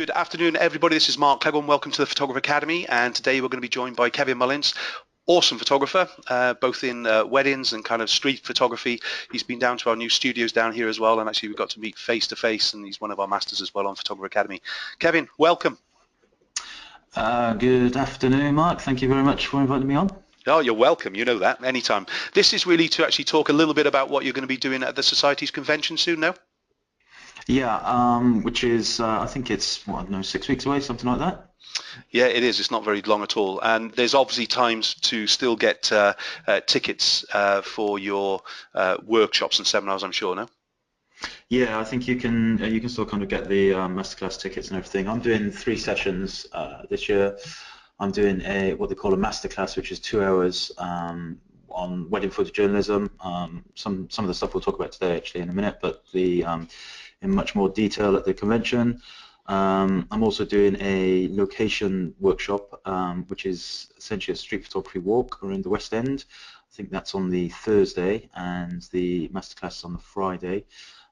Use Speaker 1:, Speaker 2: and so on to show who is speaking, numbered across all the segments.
Speaker 1: Good afternoon, everybody. This is Mark Cleburne. Welcome to the Photographer Academy. And today we're going to be joined by Kevin Mullins, awesome photographer, both in weddings and kind of street photography. He's been down to our new studios down here as well. And actually, we've got to meet face to face. And he's one of our masters as well on Photographer Academy. Kevin, welcome.
Speaker 2: Good afternoon, Mark. Thank you very much for inviting me on.
Speaker 1: Oh, you're welcome. You know that. Anytime. This is really to actually talk a little bit about what you're going to be doing at the Society's convention soon now.
Speaker 2: Yeah, which is, I think it's, I don't know, 6 weeks away, something like that.
Speaker 1: Yeah, it is. It's not very long at all. And there's obviously times to still get tickets for your workshops and seminars, I'm sure, no?
Speaker 2: Yeah, I think you can still kind of get the masterclass tickets and everything. I'm doing 3 sessions this year. I'm doing what they call a masterclass, which is 2 hours on wedding photojournalism. Some of the stuff we'll talk about today, actually, in a minute, but in much more detail at the convention. I'm also doing a location workshop, which is essentially a street photography walk around the West End. I think that's on the Thursday, and the masterclass is on the Friday.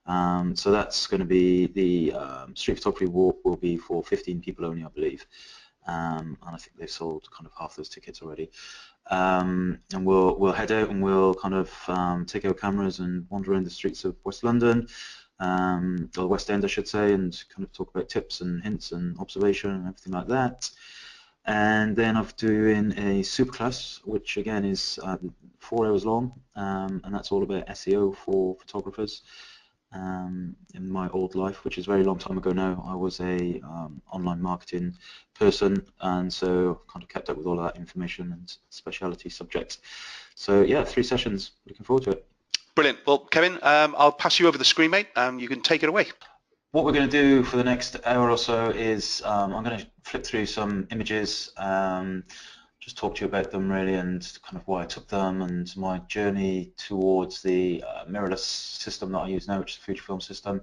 Speaker 2: So that's going to be the street photography walk will be for 15 people only, I believe. And I think they've sold kind of half those tickets already. And we'll head out and we'll kind of take our cameras and wander around the streets of West London, or West End, I should say, and kind of talk about tips and hints and observation and everything like that. And then I'm doing a superclass, which again is 4 hours long, and that's all about SEO for photographers. In my old life, which is a very long time ago now, I was a online marketing person, and so kind of kept up with all of that information and speciality subjects. So yeah, 3 sessions. Looking forward to it.
Speaker 1: Brilliant. Well, Kevin, I'll pass you over the screen, mate. You can take it away.
Speaker 2: What we're going to do for the next hour or so is I'm going to flip through some images, just talk to you about them really, and kind of why I took them and my journey towards the mirrorless system that I use now, which is the Fujifilm system,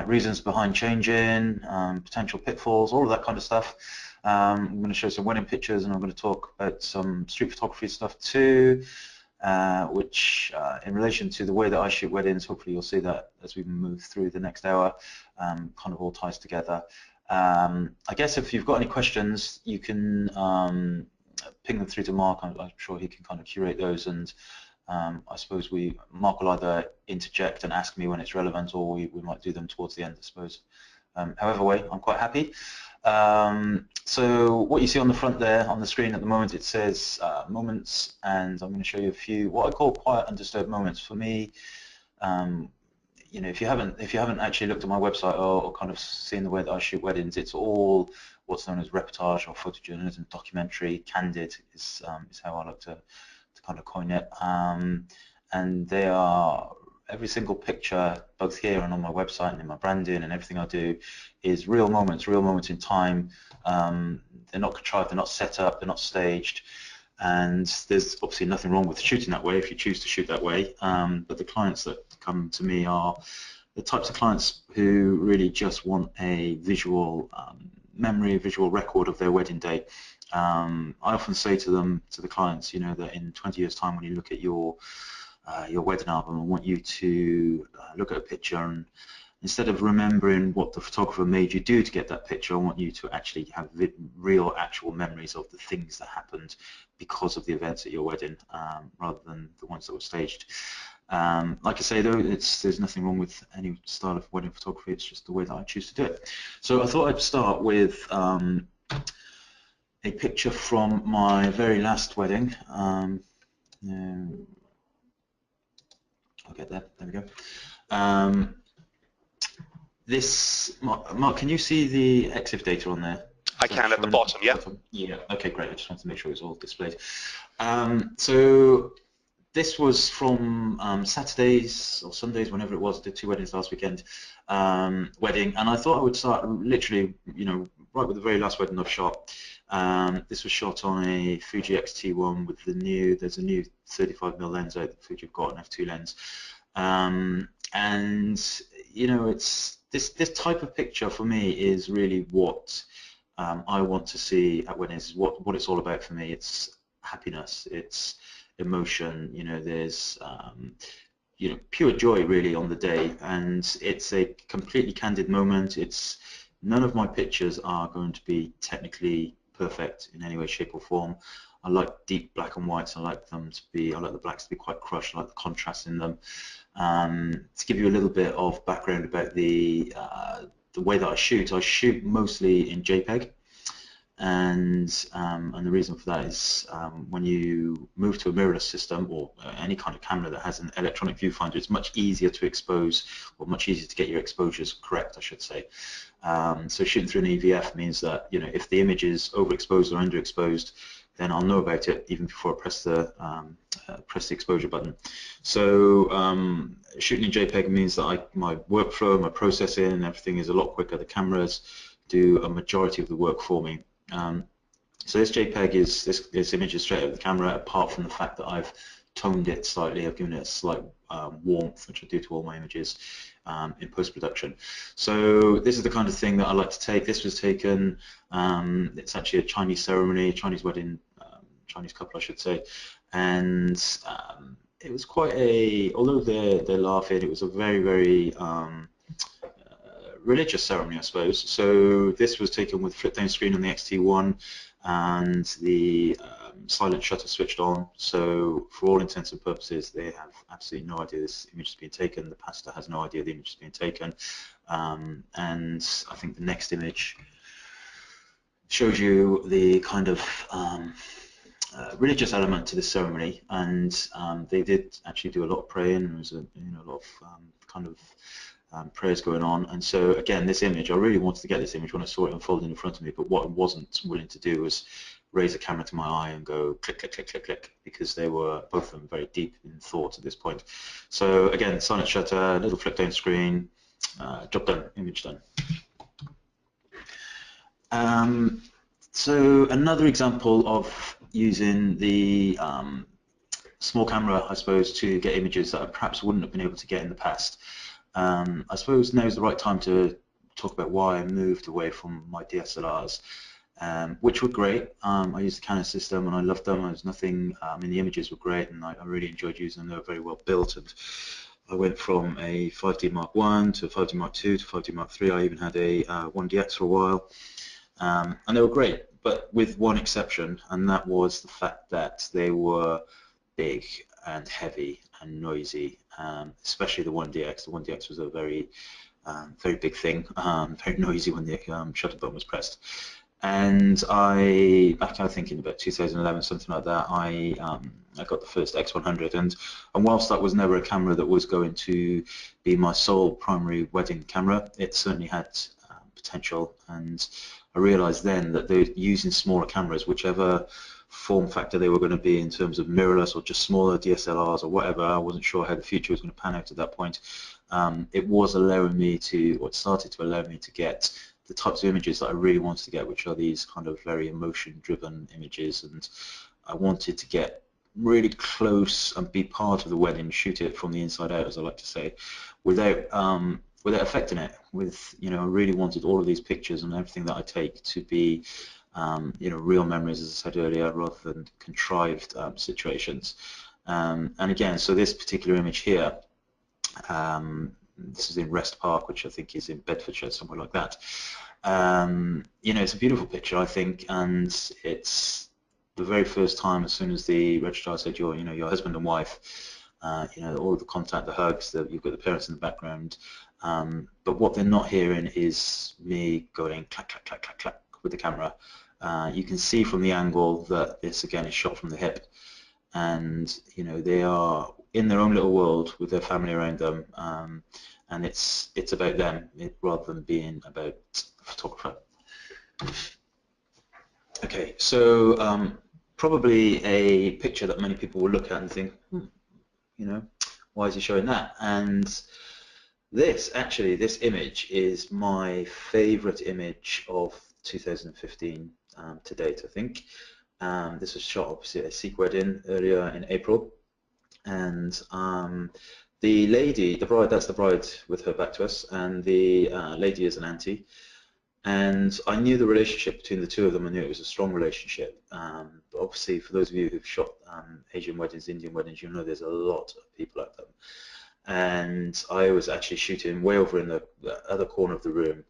Speaker 2: reasons behind changing, potential pitfalls, all of that kind of stuff. I'm going to show some wedding pictures, and I'm going to talk about some street photography stuff too, which in relation to the way that I shoot weddings, hopefully you'll see that as we move through the next hour, kind of all ties together. I guess if you've got any questions, you can ping them through to Mark. I'm sure he can kind of curate those, and I suppose Mark will either interject and ask me when it's relevant, or we might do them towards the end, I suppose. However way, I'm quite happy. So what you see on the front there on the screen at the moment, it says moments, and I'm going to show you a few what I call quiet undisturbed moments. For me, you know, if you haven't actually looked at my website or kind of seen the way that I shoot weddings, it's all what's known as reportage or photojournalism, documentary. Candid is how I like to kind of coin it, and they are, every single picture, both here and on my website and in my branding and everything I do, is real moments in time. They're not contrived, they're not set up, they're not staged, and there's obviously nothing wrong with shooting that way if you choose to shoot that way. But the clients that come to me are the types of clients who really just want a visual memory, a visual record of their wedding day. I often say to the clients, you know, that in 20 years' time, when you look at your wedding album, I want you to look at a picture, and instead of remembering what the photographer made you do to get that picture, I want you to actually have real, actual memories of the things that happened because of the events at your wedding, rather than the ones that were staged. Like I say though, there's nothing wrong with any style of wedding photography, it's just the way that I choose to do it. So I thought I'd start with a picture from my very last wedding. I'll get there, there we go. Mark, can you see the EXIF data on there?
Speaker 1: I can at the bottom, yeah.
Speaker 2: Yeah, okay, great. I just wanted to make sure it's all displayed. So this was from Saturdays or Sundays, whenever it was. I did 2 weddings last weekend, wedding, and I thought I would start literally, you know, right with the very last wedding I've shot. This was shot on a Fuji X-T1 with there's a new 35mm lens out that Fuji have got, an f2 lens, and you know, it's this type of picture for me is really what I want to see at weddings. What it's all about for me. It's happiness, it's emotion. You know, there's you know, pure joy really on the day, and it's a completely candid moment. It's None of my pictures are going to be technically perfect in any way, shape or form. I like deep black and whites. I like the blacks to be quite crushed. I like the contrast in them. To give you a little bit of background about the way that I shoot mostly in JPEG. And the reason for that is when you move to a mirrorless system or any kind of camera that has an electronic viewfinder, it's much easier to expose, or much easier to get your exposures correct, I should say. So shooting through an EVF means that, you know, if the image is overexposed or underexposed, then I'll know about it even before I press the exposure button. So shooting in JPEG means that my workflow, my processing, and everything is a lot quicker. The cameras do a majority of the work for me. So this JPEG is this image is straight out of the camera, apart from the fact that I've toned it slightly. I've given it a slight warmth, which I do to all my images in post-production. So this is the kind of thing that I like to take. This was taken, it's actually a Chinese ceremony, Chinese wedding, Chinese couple I should say, and it was quite although they're laughing, it was a very, very religious ceremony, I suppose. So this was taken with flip down screen on the XT1 and the silent shutter switched on. So for all intents and purposes, they have absolutely no idea this image has been taken. The pastor has no idea the image has been taken. And I think the next image shows you the kind of religious element to this ceremony, and they did actually do a lot of praying. There was a lot of kind of prayers going on, and so again, this image, I really wanted to get this image when I saw it unfolding in front of me, but what I wasn't willing to do was raise the camera to my eye and go click, click, click, click, click, because they were both of them very deep in thought at this point. So again, silent shutter, little flip down screen, job done, image done. So another example of using the small camera, I suppose, to get images that I perhaps wouldn't have been able to get in the past. I suppose now is the right time to talk about why I moved away from my DSLRs, which were great. I used the Canon system and I loved them. There was nothing, the images were great and I really enjoyed using them. They were very well built, and I went from a 5D Mark I to a 5D Mark II to 5D Mark III. I even had a 1DX for a while, and they were great, but with one exception, and that was the fact that they were big and heavy and noisy, especially the 1DX. The 1DX was a very big thing, very noisy when the shutter button was pressed. And back I think in about 2011, something like that, I got the first X100, and whilst that was never a camera that was going to be my sole primary wedding camera, it certainly had potential, and I realized then that they're using smaller cameras, whichever form factor they were going to be in terms of mirrorless or just smaller DSLRs or whatever. I wasn't sure how the future was going to pan out at that point. It was allowing me to, or it started to allow me to get the types of images that I really wanted to get, which are these kind of very emotion-driven images, and I wanted to get really close and be part of the wedding, shoot it from the inside out, as I like to say, without affecting it. I really wanted all of these pictures and everything that I take to be real memories, as I said earlier, rather than contrived situations. And again, so this particular image here, this is in Rest Park, which I think is in Bedfordshire, somewhere like that. It's a beautiful picture, I think, and it's the very first time, as soon as the registrar said your husband and wife, all of the contact, the hugs, you've got the parents in the background, but what they're not hearing is me going clack, clack, clack, clack, clack with the camera. You can see from the angle that this again is shot from the hip, and they are in their own little world with their family around them, and it's about them rather than being about the photographer. Okay, so probably a picture that many people will look at and think, why is he showing that? And this image is my favorite image of 2015 to date, I think. This was shot opposite a Sikh wedding earlier in April, and the lady, the bride, that's the bride with her back to us, and the lady is an auntie, and I knew the relationship between the two of them. I knew it was a strong relationship, but obviously for those of you who've shot Asian weddings, Indian weddings, you know there's a lot of people at them, and I was actually shooting way over in the other corner of the room,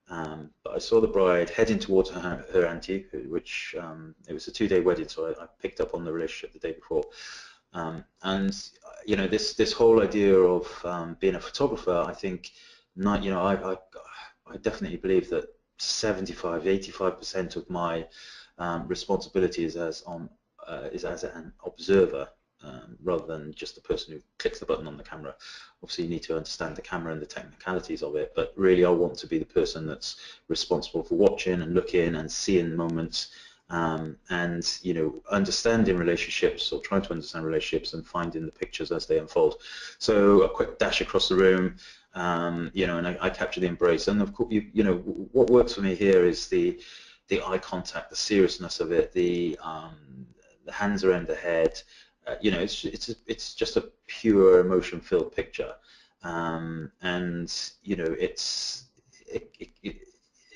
Speaker 2: But I saw the bride heading towards her auntie, which it was a 2-day wedding, so I picked up on the relationship the day before. And you know, this whole idea of being a photographer, I think, I definitely believe that 75–85% of my responsibility is as an observer, rather than just the person who clicks the button on the camera. Obviously, you need to understand the camera and the technicalities of it, but really I want to be the person that's responsible for watching and looking and seeing moments, and you know, understanding relationships, or trying to understand relationships, and finding the pictures as they unfold. So a quick dash across the room, you know, and I capture the embrace. And of course, you know, what works for me here is the eye contact, the seriousness of it, the hands around the head. You know, it's just a pure emotion-filled picture, and you know, it's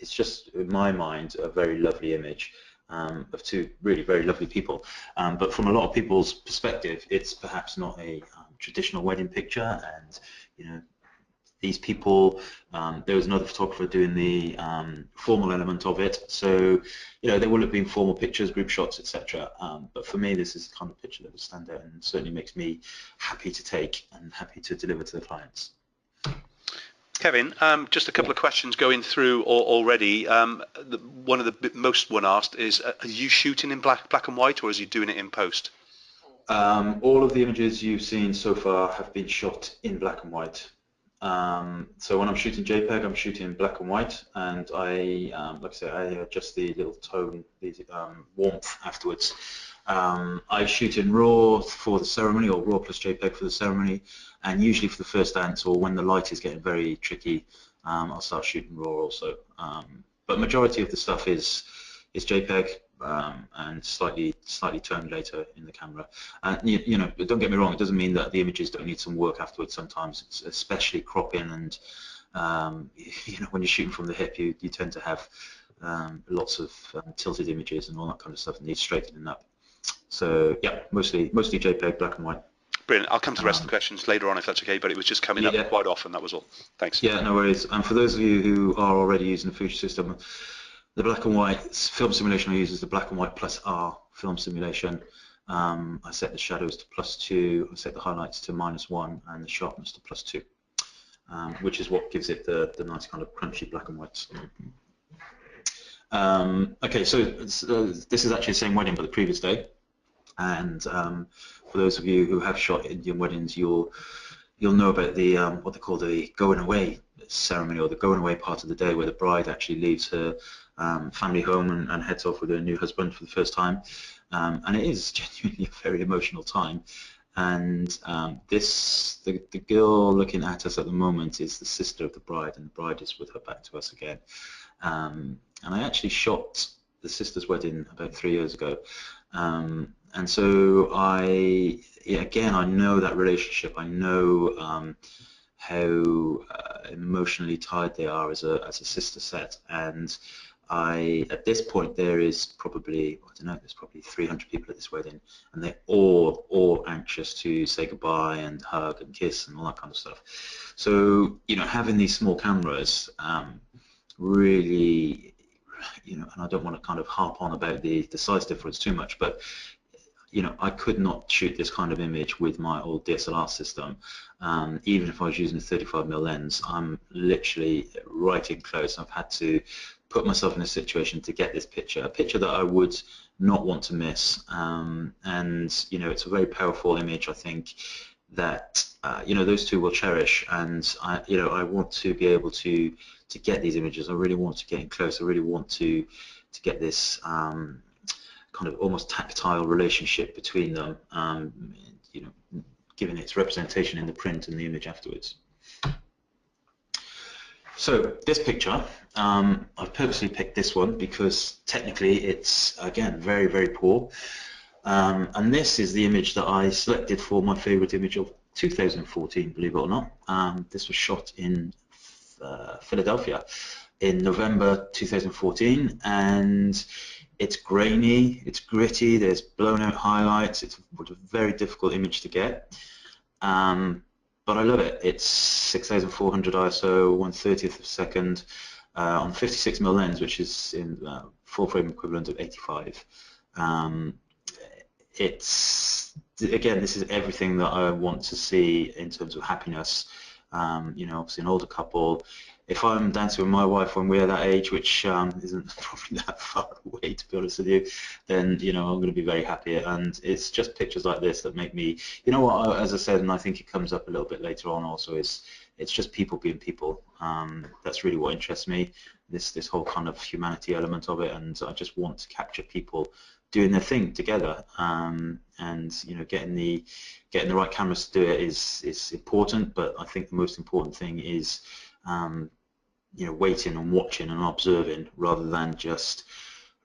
Speaker 2: just, in my mind, a very lovely image of two really very lovely people. But from a lot of people's perspective, it's perhaps not a traditional wedding picture, and you know, these people, there was another photographer doing the formal element of it, so you know, there will have been formal pictures, group shots, etc. But for me, this is the kind of picture that would stand out and certainly makes me happy to take and happy to deliver to the clients.
Speaker 1: Kevin, just a couple of questions going through already. One of the most one asked is, are you shooting in black and white, or is he doing it in post?
Speaker 2: All of the images you've seen so far have been shot in black and white. So when I'm shooting JPEG, I'm shooting in black and white, and like I say, I adjust the little tone, the warmth afterwards. I shoot in RAW for the ceremony, or RAW plus JPEG for the ceremony, and usually for the first dance, or when the light is getting very tricky, I'll start shooting RAW also. But majority of the stuff is JPEG, and slightly toned later in the camera. And you know, don't get me wrong, it doesn't mean that the images don't need some work afterwards. Sometimes, especially cropping, and you know, when you're shooting from the hip, you tend to have lots of tilted images and all that kind of stuff that needs straightening up. So yeah, mostly JPEG, black and white.
Speaker 1: Brilliant. I'll come to the rest of the questions later on if that's okay, but it was just coming up quite often, that was all. Thanks.
Speaker 2: Yeah, no worries. And for those of you who are already using the Fuji system, the black and white film simulation I use is the black and white plus R film simulation. I set the shadows to +2, I set the highlights to -1, and the sharpness to +2, which is what gives it the nice kind of crunchy black and whites. Okay, so this is actually the same wedding but the previous day, and for those of you who have shot Indian weddings, you'll know about the what they call the going away ceremony, or the going away part of the day, where the bride actually leaves her family home and heads off with her new husband for the first time, and it is genuinely a very emotional time. And the girl looking at us at the moment is the sister of the bride, and the bride is with her back to us again. And I actually shot the sister's wedding about 3 years ago, and so again, I know that relationship. I know how emotionally tied they are as a sister set, and at this point there is probably, I don't know, there's probably 300 people at this wedding, and they're all anxious to say goodbye and hug and kiss and all that kind of stuff. So you know, having these small cameras really, you know, and I don't want to kind of harp on about the size difference too much, but you know, I could not shoot this kind of image with my old DSLR system. Even if I was using a 35mm lens, I'm literally right in close. I've had to put myself in a situation to get this picture, a picture that I would not want to miss. And you know, it's a very powerful image, I think, that you know, those two will cherish. And you know, I want to be able to get these images. I really want to get in close. I really want to get this kind of almost tactile relationship between them, you know, giving its representation in the print and the image afterwards. So this picture, I've purposely picked this one because technically it's, again, very, very poor. And this is the image that I selected for my favorite image of 2014, believe it or not. This was shot in Philadelphia in November 2014, and it's grainy, it's gritty, there's blown out highlights, it's a very difficult image to get, but I love it. It's 6400 ISO, 1/30th of a second, on 56mm lens, which is in full frame equivalent of 85. It's, again, this is everything that I want to see in terms of happiness. You know, obviously an older couple. If I'm dancing with my wife when we're that age, which isn't probably that far away, to be honest with you, then, you know, I'm going to be very happy. And it's just pictures like this that make me, you know what, as I said, and I think it comes up a little bit later on also, is it's just people being people. That's really what interests me, this whole kind of humanity element of it, and I just want to capture people doing their thing together, and you know, getting the right cameras to do it is important, but I think the most important thing is you know, waiting and watching and observing, rather than just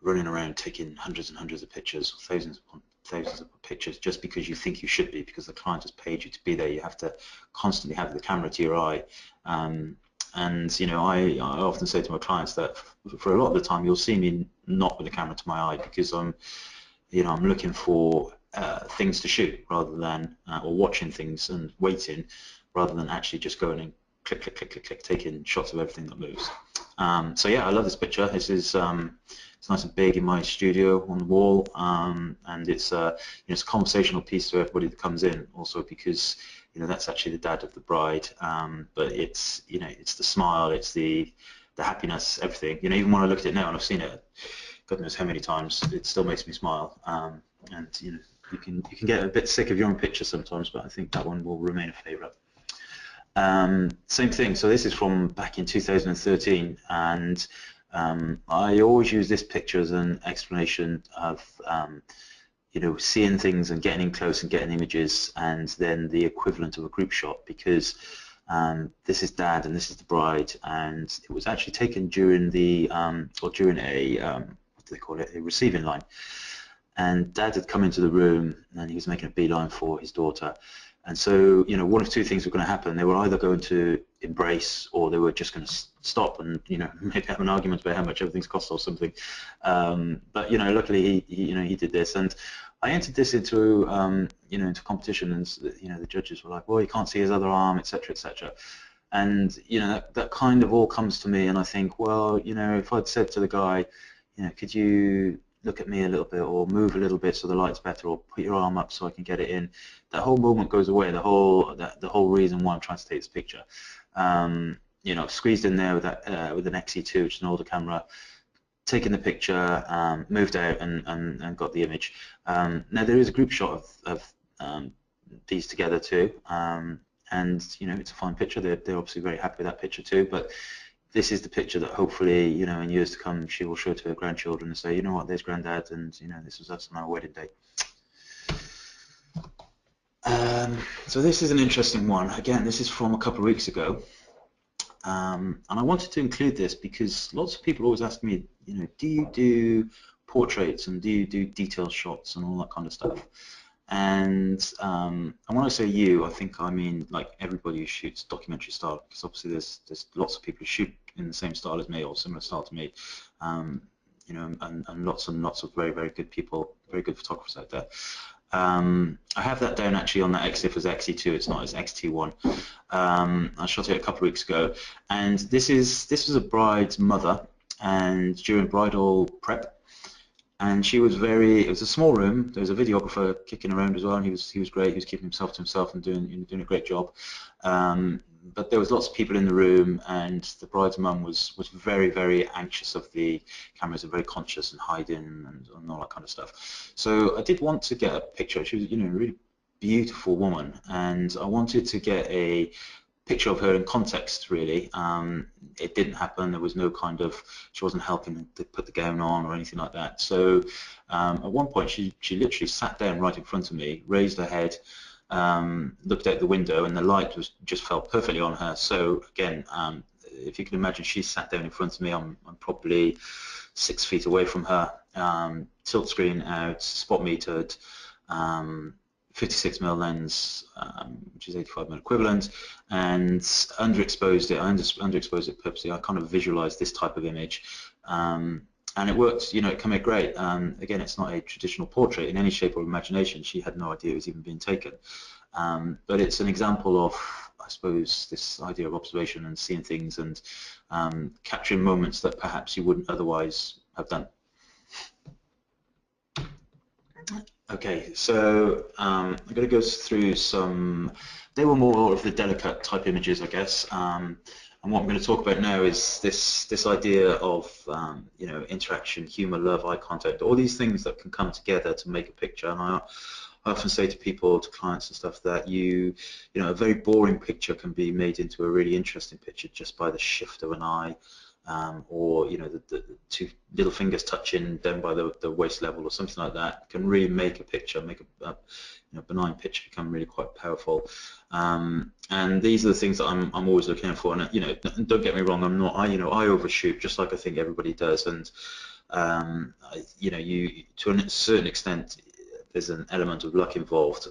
Speaker 2: running around taking hundreds and hundreds of pictures, thousands upon thousands of pictures, just because you think you should be, because the client has paid you to be there. You have to constantly have the camera to your eye. And you know, I often say to my clients that for a lot of the time you'll see me not with the camera to my eye, because I'm looking for things to shoot, rather than or watching things and waiting, rather than actually just going and click, click, click, click, click, taking shots of everything that moves. So yeah, I love this picture. This is it's nice and big in my studio on the wall, and it's you know, it's a conversational piece to everybody that comes in, also because, you know, that's actually the dad of the bride, but it's, you know, it's the smile, it's the happiness, everything. You know, even when I look at it now, and I've seen it God knows how many times, it still makes me smile. And you know, you can get a bit sick of your own picture sometimes, but I think that one will remain a favourite. Same thing. So this is from back in 2013, and I always use this picture as an explanation of you know, seeing things and getting in close and getting images, and then the equivalent of a group shot, because this is dad and this is the bride, and it was actually taken during the or during a what do they call it, a receiving line, and dad had come into the room and he was making a beeline for his daughter. And so, you know, one of two things were going to happen. They were either going to embrace, or they were just going to stop and, you know, maybe have an argument about how much everything's cost or something. But, you know, luckily he did this, and I entered this into, you know, into competition, and, you know, the judges were like, well, you can't see his other arm, etc., etc. And, you know, that kind of all comes to me, and I think, well, you know, if I'd said to the guy, you know, could you look at me a little bit, or move a little bit so the light's better, or put your arm up so I can get it in, that whole moment goes away, the whole reason why I'm trying to take this picture. You know, squeezed in there with that with an XE2, which is an older camera, taken the picture, moved out and got the image. Now there is a group shot of these together too, and you know, it's a fine picture. They're obviously very happy with that picture too, but this is the picture that hopefully, you know, in years to come, she will show to her grandchildren and say, you know what, there's granddad, and, you know, this was us on our wedding day. So this is an interesting one. Again, this is from a couple of weeks ago, and I wanted to include this because lots of people always ask me, you know, do you do portraits and do you do detailed shots and all that kind of stuff? And when I say you, I think I mean like everybody who shoots documentary style, because obviously there's lots of people who shoot in the same style as me or similar style to me, you know, and lots of very, very good people, very good photographers out there. I have that down actually on that XIF as XE2. It's not, as XT1. I shot it a couple of weeks ago, and this was a bride's mother, and during bridal prep. And she was it was a small room. There was a videographer kicking around as well, and he was great. He was keeping himself to himself and doing a great job. But there was lots of people in the room, and the bride's mum was very, very anxious of the cameras, and very conscious and hiding and all that kind of stuff. So I did want to get a picture. She was, you know, a really beautiful woman, and I wanted to get a picture of her in context, really. It didn't happen. There was no kind of, she wasn't helping to put the gown on or anything like that. So at one point she literally sat down right in front of me, raised her head, looked out the window, and the light just fell perfectly on her. So again, if you can imagine, she sat down in front of me. I'm probably 6 feet away from her, tilt screen out, spot metered, 56mm lens, which is 85mm equivalent, and underexposed it. I underexposed it purposely. I kind of visualized this type of image, and it worked. You know, it came out great. Again, it's not a traditional portrait in any shape or imagination. She had no idea it was even being taken, but it's an example of, I suppose, this idea of observation and seeing things and capturing moments that perhaps you wouldn't otherwise have done. Okay, so I'm going to go through some, they were more of the delicate type images, I guess, and what I'm going to talk about now is this idea of you know, interaction, humor, love, eye contact, all these things that can come together to make a picture. And I often say to people, to clients and stuff, that you know, a very boring picture can be made into a really interesting picture just by the shift of an eye. Or you know, the two little fingers touching down by the waist level or something like that can really make a picture, make a you know, benign picture become really quite powerful. And these are the things that I'm always looking out for. And you know, don't get me wrong, I'm not, I overshoot just like I think everybody does. And you know, to a certain extent, there's an element of luck involved.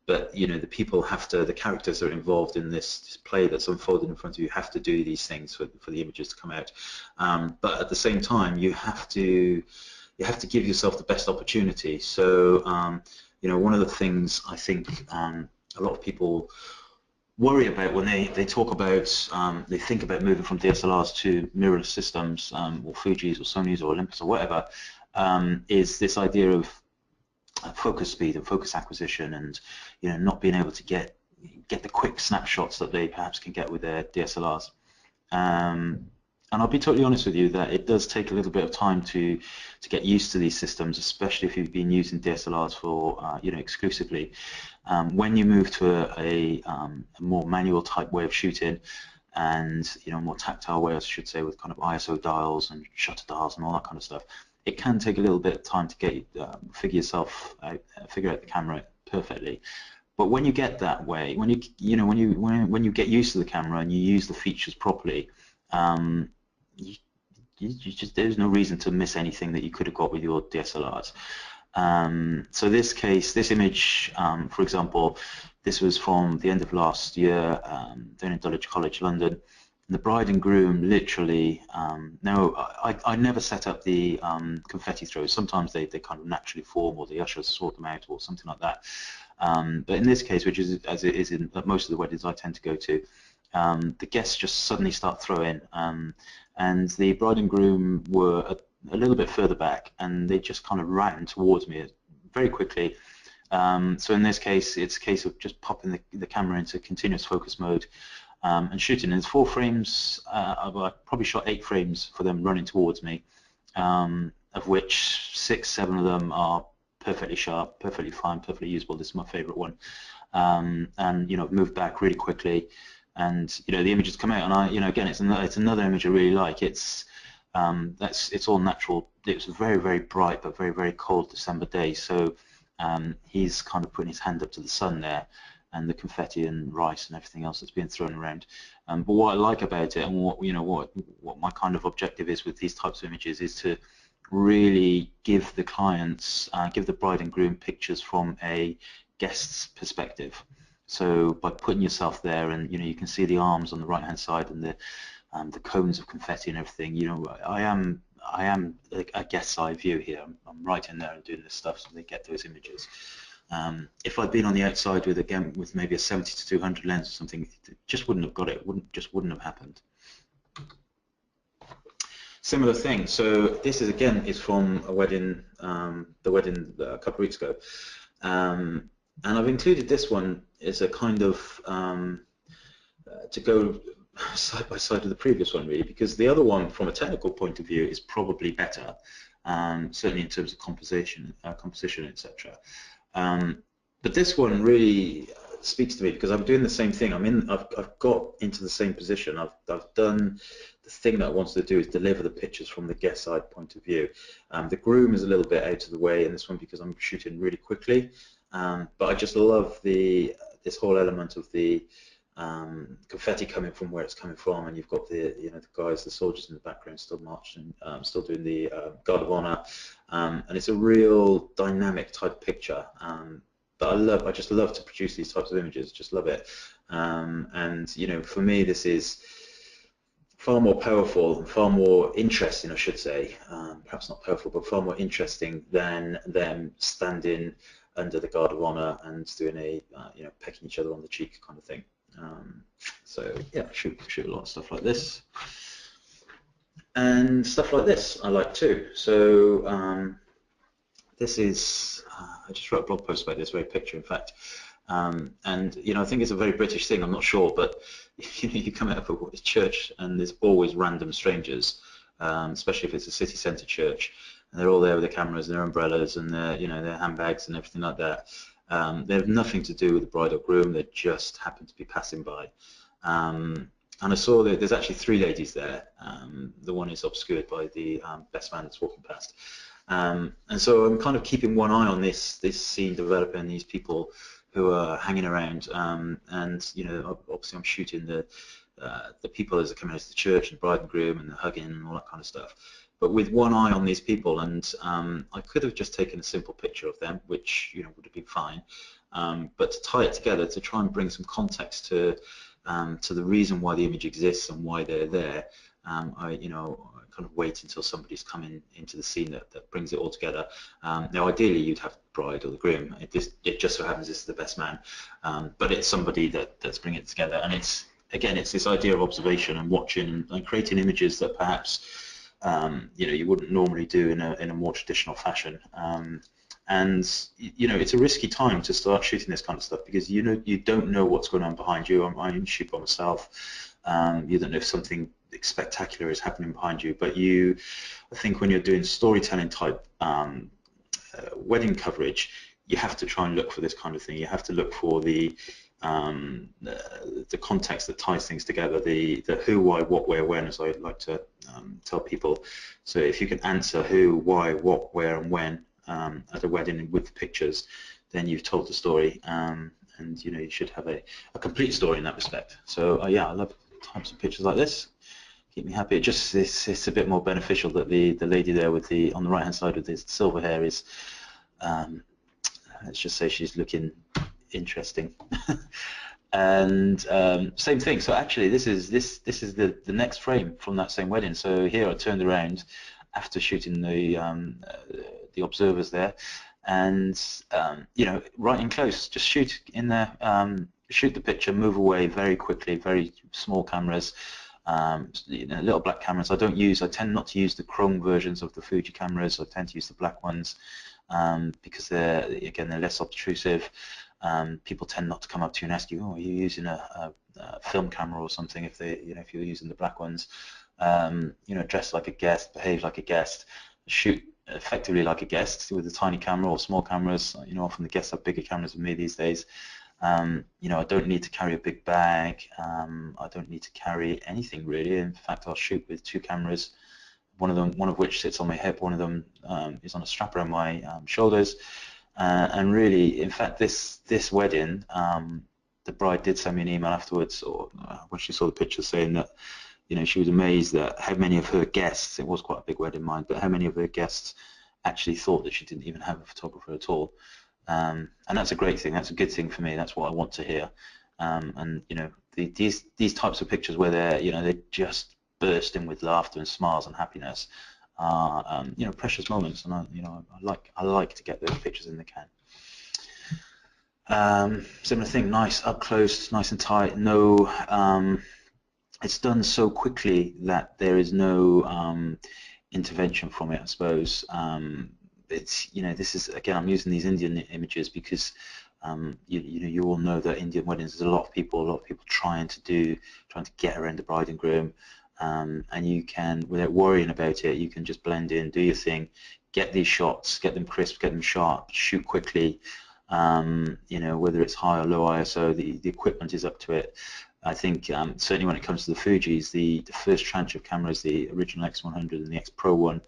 Speaker 2: But you know, the people have to, the characters that are involved in this play that's unfolded in front of you have to do these things for the images to come out. But at the same time, you have to give yourself the best opportunity. So you know, one of the things I think a lot of people worry about when they talk about, they think about moving from DSLRs to mirrorless systems, or Fuji's or Sony's or Olympus or whatever, is this idea of focus speed and focus acquisition, and you know, not being able to get the quick snapshots that they perhaps can get with their DSLRs. And I'll be totally honest with you that it does take a little bit of time to get used to these systems, especially if you've been using DSLRs for you know, exclusively. When you move to a more manual type way of shooting, and you know, more tactile way, I should say, with kind of ISO dials and shutter dials and all that kind of stuff, it can take a little bit of time to get figure out the camera perfectly. But when you get that way, when you get used to the camera and you use the features properly, there's no reason to miss anything that you could have got with your DSLRs. So this image, for example, this was from the end of last year, down in Dulwich College, London. The bride and groom literally, no, I never set up the confetti throws. Sometimes they kind of naturally form, or the ushers sort them out, or something like that. But in this case, which is as it is in most of the weddings I tend to go to, the guests just suddenly start throwing, and the bride and groom were a little bit further back, and they just kind of ran towards me very quickly. So in this case, it's a case of just popping the camera into continuous focus mode. And shooting. And it's 4 frames, I probably shot 8 frames for them running towards me, of which 6, 7 of them are perfectly sharp, perfectly fine, perfectly usable. This is my favorite one. And you know, moved back really quickly, and you know, the images come out, and I, you know, again, it's another image I really like. It's all natural. It was a very, very bright but very, very cold December day, so he's kind of putting his hand up to the sun there, and the confetti and rice and everything else that's being thrown around. But what I like about it, and what my kind of objective is with these types of images, is to really give the clients, give the bride and groom pictures from a guest's perspective. So by putting yourself there, and you know, you can see the arms on the right hand side and the cones of confetti and everything. You know, I am a guest's eye view here. I'm right in there and doing this stuff, so they get those images. If I'd been on the outside with maybe a 70 to 200 lens or something, it just wouldn't have got it. Just wouldn't have happened. Similar thing. So this is from a wedding, the wedding a couple of weeks ago, and I've included this one as a kind of to go side by side with the previous one, really, because the other one, from a technical point of view, is probably better, certainly in terms of composition, etc. But this one really speaks to me because I'm doing the same thing. I've got into the same position. I've done the thing that I wanted to do, is deliver the pictures from the guest side point of view. The groom is a little bit out of the way in this one because I'm shooting really quickly. But I just love this whole element of the confetti coming from where it's coming from, and you've got the guys, the soldiers in the background still marching, still doing the Guard of Honor, and it's a real dynamic type picture that I just love to produce these types of images. Just love it, and you know, for me, this is far more powerful and far more interesting, I should say, perhaps not powerful, but far more interesting than them standing under the Guard of Honor and doing a pecking each other on the cheek kind of thing. So yeah, shoot a lot of stuff like this, and stuff like this I like too. So this is I just wrote a blog post about this very picture, in fact. And you know, I think it's a very British thing. I'm not sure, but you know, you come out of a church and there's always random strangers, especially if it's a city centre church, and they're all there with their cameras and their umbrellas and their, you know, their handbags and everything like that. They have nothing to do with the bride or groom. They just happen to be passing by. And I saw that there's actually 3 ladies there. The one is obscured by the best man that's walking past. And so I'm kind of keeping one eye on this scene developing, these people who are hanging around, and you know, obviously I'm shooting the people as they're coming out of the church, and the bride and groom, and the hugging and all that kind of stuff. But with one eye on these people, and I could have just taken a simple picture of them, which, you know, would have been fine. But to tie it together, to try and bring some context to the reason why the image exists and why they're there, I kind of wait until somebody's coming into the scene that brings it all together. Now, ideally, you'd have the bride or the groom. It just so happens this is the best man, but it's somebody that's bringing it together. And it's, again, it's this idea of observation and watching and creating images that perhaps you know, you wouldn't normally do in a more traditional fashion. And you know, it's a risky time to start shooting this kind of stuff, because you know, you don't know what's going on behind you. I shoot by myself. You don't know if something spectacular is happening behind you, but I think when you're doing storytelling type wedding coverage, you have to try and look for this kind of thing. You have to look for the context that ties things together, the who, why, what, where, when, as I like to tell people. So if you can answer who, why, what, where, and when at a wedding with the pictures, then you've told the story, and you know, you should have a complete story in that respect. So yeah, I love types of pictures like this. Keep me happy. It's a bit more beneficial that the lady there with on the right hand side with the silver hair is, let's just say, she's looking interesting. And same thing. So actually, this is the next frame from that same wedding. So here I turned around after shooting the observers there, and you know, right in close, just shoot in there, shoot the picture, move away very quickly, very small cameras, you know, little black cameras. I tend not to use the chrome versions of the Fuji cameras. I tend to use the black ones because they're less obtrusive. People tend not to come up to you and ask you, "Oh, are you using a film camera or something?" If you're using the black ones. You know, dress like a guest, behave like a guest, shoot effectively like a guest with a tiny camera or small cameras. You know, often the guests have bigger cameras than me these days. You know, I don't need to carry a big bag. I don't need to carry anything really. In fact, I'll shoot with 2 cameras. One of which sits on my hip. One of them is on a strap around my shoulders. And really, in fact, this wedding, the bride did send me an email afterwards, or when she saw the picture, saying that, you know, she was amazed at how many of her guests, it was quite a big wedding, mind, but how many of her guests actually thought that she didn't even have a photographer at all. And that's a great thing. That's a good thing for me. That's what I want to hear. And you know, these types of pictures where they're just bursting with laughter and smiles and happiness are you know, precious moments. And I like to get those pictures in the can. Similar thing, nice up close, nice and tight. No, it's done so quickly that there is no intervention from it, I suppose. It's, you know, this is, again, I'm using these Indian images because you all know that Indian weddings, there's a lot of people trying to get around the bride and groom, and you can, without worrying about it, you can just blend in, do your thing, get these shots, get them crisp, get them sharp, shoot quickly. You know, whether it's high or low ISO, the equipment is up to it. I think certainly when it comes to the Fujis, the first tranche of cameras, the original X100 and the X Pro one,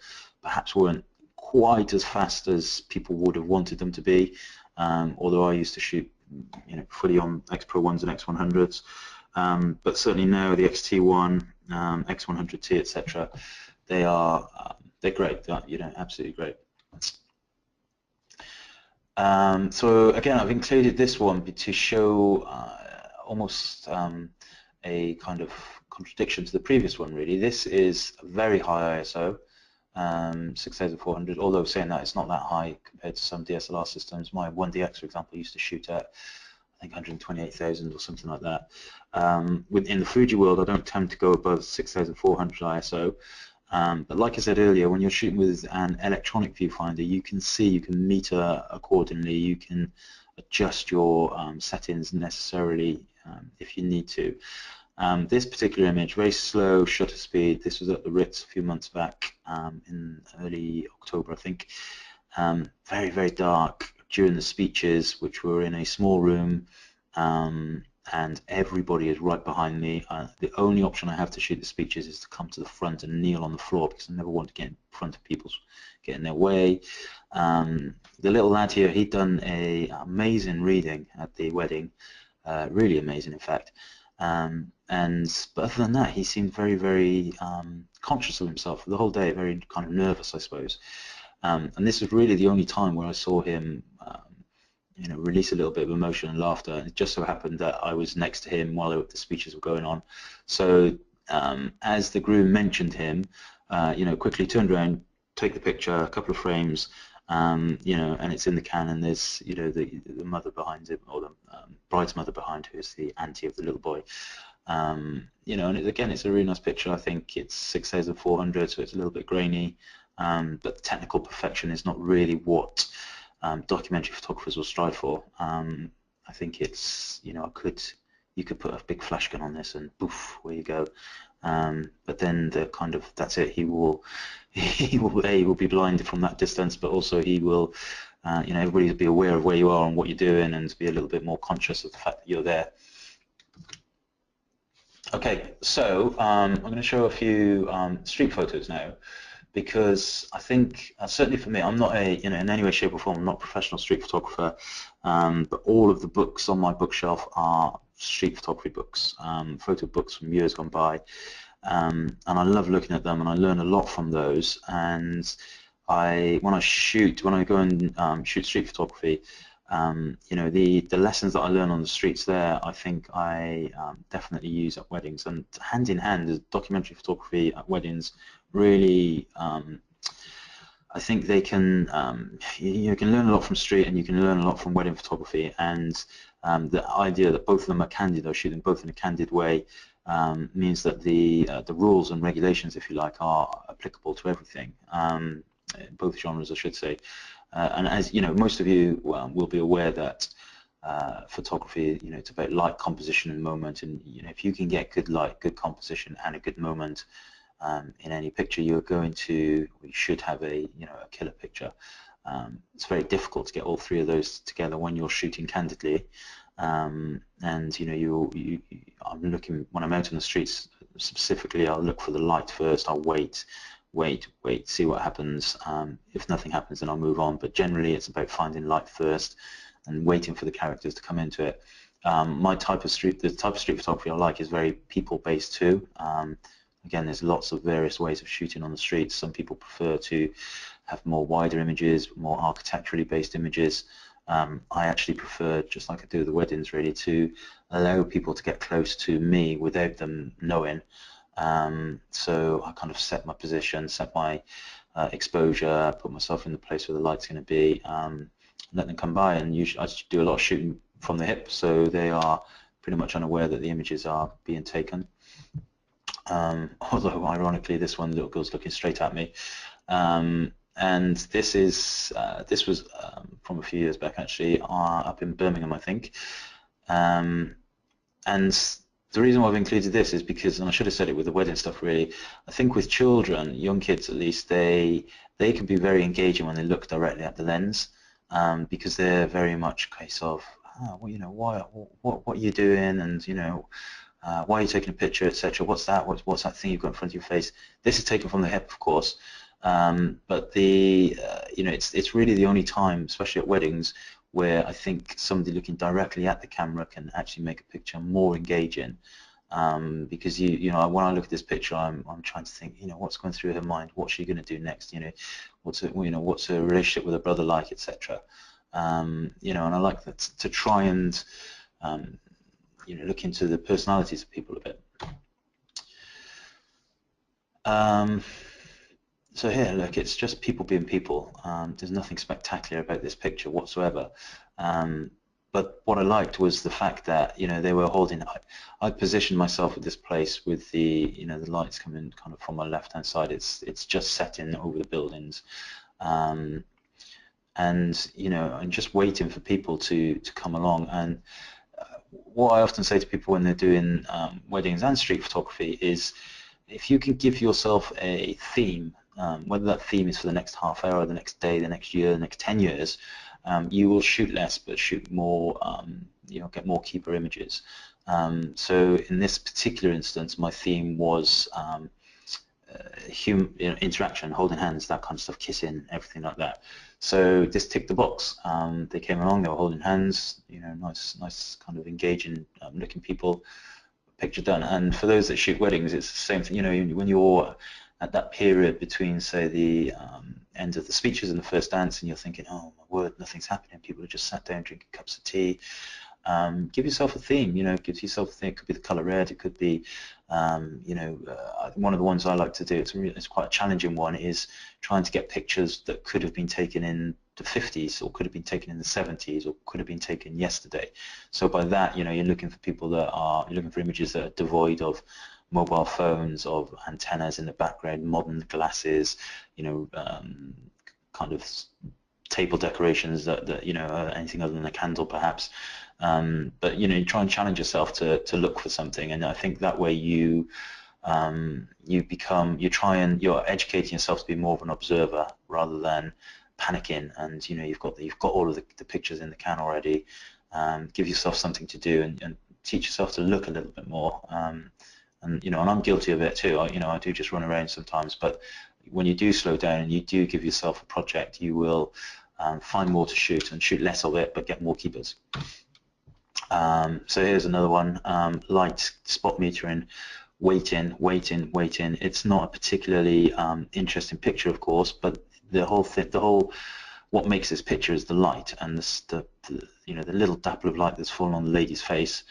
Speaker 2: perhaps weren't quite as fast as people would have wanted them to be. Although I used to shoot, you know, fully on X Pro ones and X100s, but certainly now the XT1, X100T, etc., they're great. They're, you know, absolutely great. So again, I've included this one to show almost a kind of contradiction to the previous one, really. This is very high ISO, 6400, although saying that, it's not that high compared to some DSLR systems. My 1DX, for example, used to shoot at I think 128,000 or something like that. Within the Fuji world, I don't tend to go above 6,400 ISO. But like I said earlier, when you're shooting with an electronic viewfinder, you can see, you can meter accordingly, you can adjust your settings necessarily if you need to. This particular image, very slow shutter speed. This was at the Ritz a few months back in early October, I think. Very, very dark during the speeches, which were in a small room, and everybody is right behind me. The only option I have to shoot the speeches is to come to the front and kneel on the floor, because I never want to get in front of people, get in their way. The little lad here, he'd done an amazing reading at the wedding, really amazing, in fact. But other than that, he seemed very, very conscious of himself the whole day, very kind of nervous, I suppose. And this was really the only time where I saw him release a little bit of emotion and laughter. And it just so happened that I was next to him while the speeches were going on. So as the groom mentioned him, quickly turned around, take the picture, a couple of frames, and it's in the can, and there's the mother behind him, or the bride's mother behind, who is the auntie of the little boy. And again, it's a really nice picture. I think it's 6,400, so it's a little bit grainy, but technical perfection is not really what documentary photographers will strive for. I think it's, you could put a big flash gun on this and poof, where you go. But then that's it. He will be blinded from that distance, but also he will, everybody will be aware of where you are and what you're doing, and be a little bit more conscious of the fact that you're there. Okay, so I'm going to show a few street photos now, because I think, certainly for me, I'm not in any way, shape or form, I'm not a professional street photographer, but all of the books on my bookshelf are street photography books, photo books from years gone by, and I love looking at them, and I learn a lot from those. And when I go and shoot street photography, the lessons that I learn on the streets there, I think I definitely use at weddings. And hand in hand, the documentary photography at weddings really, I think they can, you can learn a lot from street, and you can learn a lot from wedding photography. And the idea that both of them are candid, or shooting both in a candid way, means that the rules and regulations, if you like, are applicable to everything, both genres, I should say. And as most of you will be aware that photography, it's about light, composition, and moment. And if you can get good light, good composition, and a good moment in any picture, you should have a killer picture. It's very difficult to get all three of those together when you're shooting candidly. And I'm looking, when I'm out on the streets specifically, I'll look for the light first. I'll wait, see what happens. If nothing happens, then I'll move on. But generally, it's about finding light first and waiting for the characters to come into it. The type of street photography I like is very people-based too. Again, there's lots of various ways of shooting on the streets. Some people prefer to have more wider images, more architecturally based images. I actually prefer, just like I do with the weddings, really, to allow people to get close to me without them knowing. So I kind of set my position, set my exposure, put myself in the place where the light's going to be, let them come by. And usually I do a lot of shooting from the hip, so they are pretty much unaware that the images are being taken. Although ironically, this one, the little girl's looking straight at me. And this was from a few years back, actually, up in Birmingham, I think. And the reason why I've included this is because, and I should have said it with the wedding stuff, really, I think with children, young kids at least, they can be very engaging when they look directly at the lens, because they're very much a case of, what are you doing, and why are you taking a picture, etc. What's that? What's that thing you've got in front of your face? This is taken from the hip, of course, but it's really the only time, especially at weddings, where I think somebody looking directly at the camera can actually make a picture more engaging. Because when I look at this picture, I'm trying to think, what's going through her mind, what's she going to do next, what's her relationship with her brother like, etc. And I like that, to try and look into the personalities of people a bit. So here, look, it's just people being people. There's nothing spectacular about this picture whatsoever. but what I liked was the fact that, you know, they were holding. I positioned myself at this place with the, you know, the lights coming kind of from my left-hand side. It's just set in over the buildings, and you know, I'm just waiting for people to come along. And what I often say to people when they're doing weddings and street photography is, if you can give yourself a theme, whether that theme is for the next half hour, the next day, the next year, the next 10 years, you will shoot less but shoot more, you know, get more keeper images. So in this particular instance, my theme was human, you know, interaction, holding hands, that kind of stuff, kissing, everything like that. So this ticked the box. They came along, they were holding hands, you know, nice kind of engaging looking people. Picture done. And for those that shoot weddings, it's the same thing. You know, when you're at that period between, say, the end of the speeches and the first dance, and you're thinking, oh my word, nothing's happening. People are just sat down drinking cups of tea. Give yourself a theme. You know, give yourself a theme. It could be the color red. It could be, you know, one of the ones I like to do. It's quite a challenging one. Is trying to get pictures that could have been taken in the 50s, or could have been taken in the 70s, or could have been taken yesterday. So by that, you know, you're looking for people that are, you're looking for images that are devoid of mobile phones, of antennas in the background, modern glasses, you know, kind of table decorations that you know, anything other than a candle perhaps. But you know, you try and challenge yourself to look for something, and I think that way you you're educating yourself to be more of an observer rather than panicking. And you know, you've got all of the pictures in the can already. Give yourself something to do, and teach yourself to look a little bit more. And you know, and I'm guilty of it too. You know, I do just run around sometimes, but when you do slow down and you do give yourself a project, you will find more to shoot, and shoot less of it but get more keepers. So here's another one, light, spot metering, waiting. It's not a particularly interesting picture, of course, but what makes this picture is the light, and the you know, the little dapple of light that's fallen on the lady's face.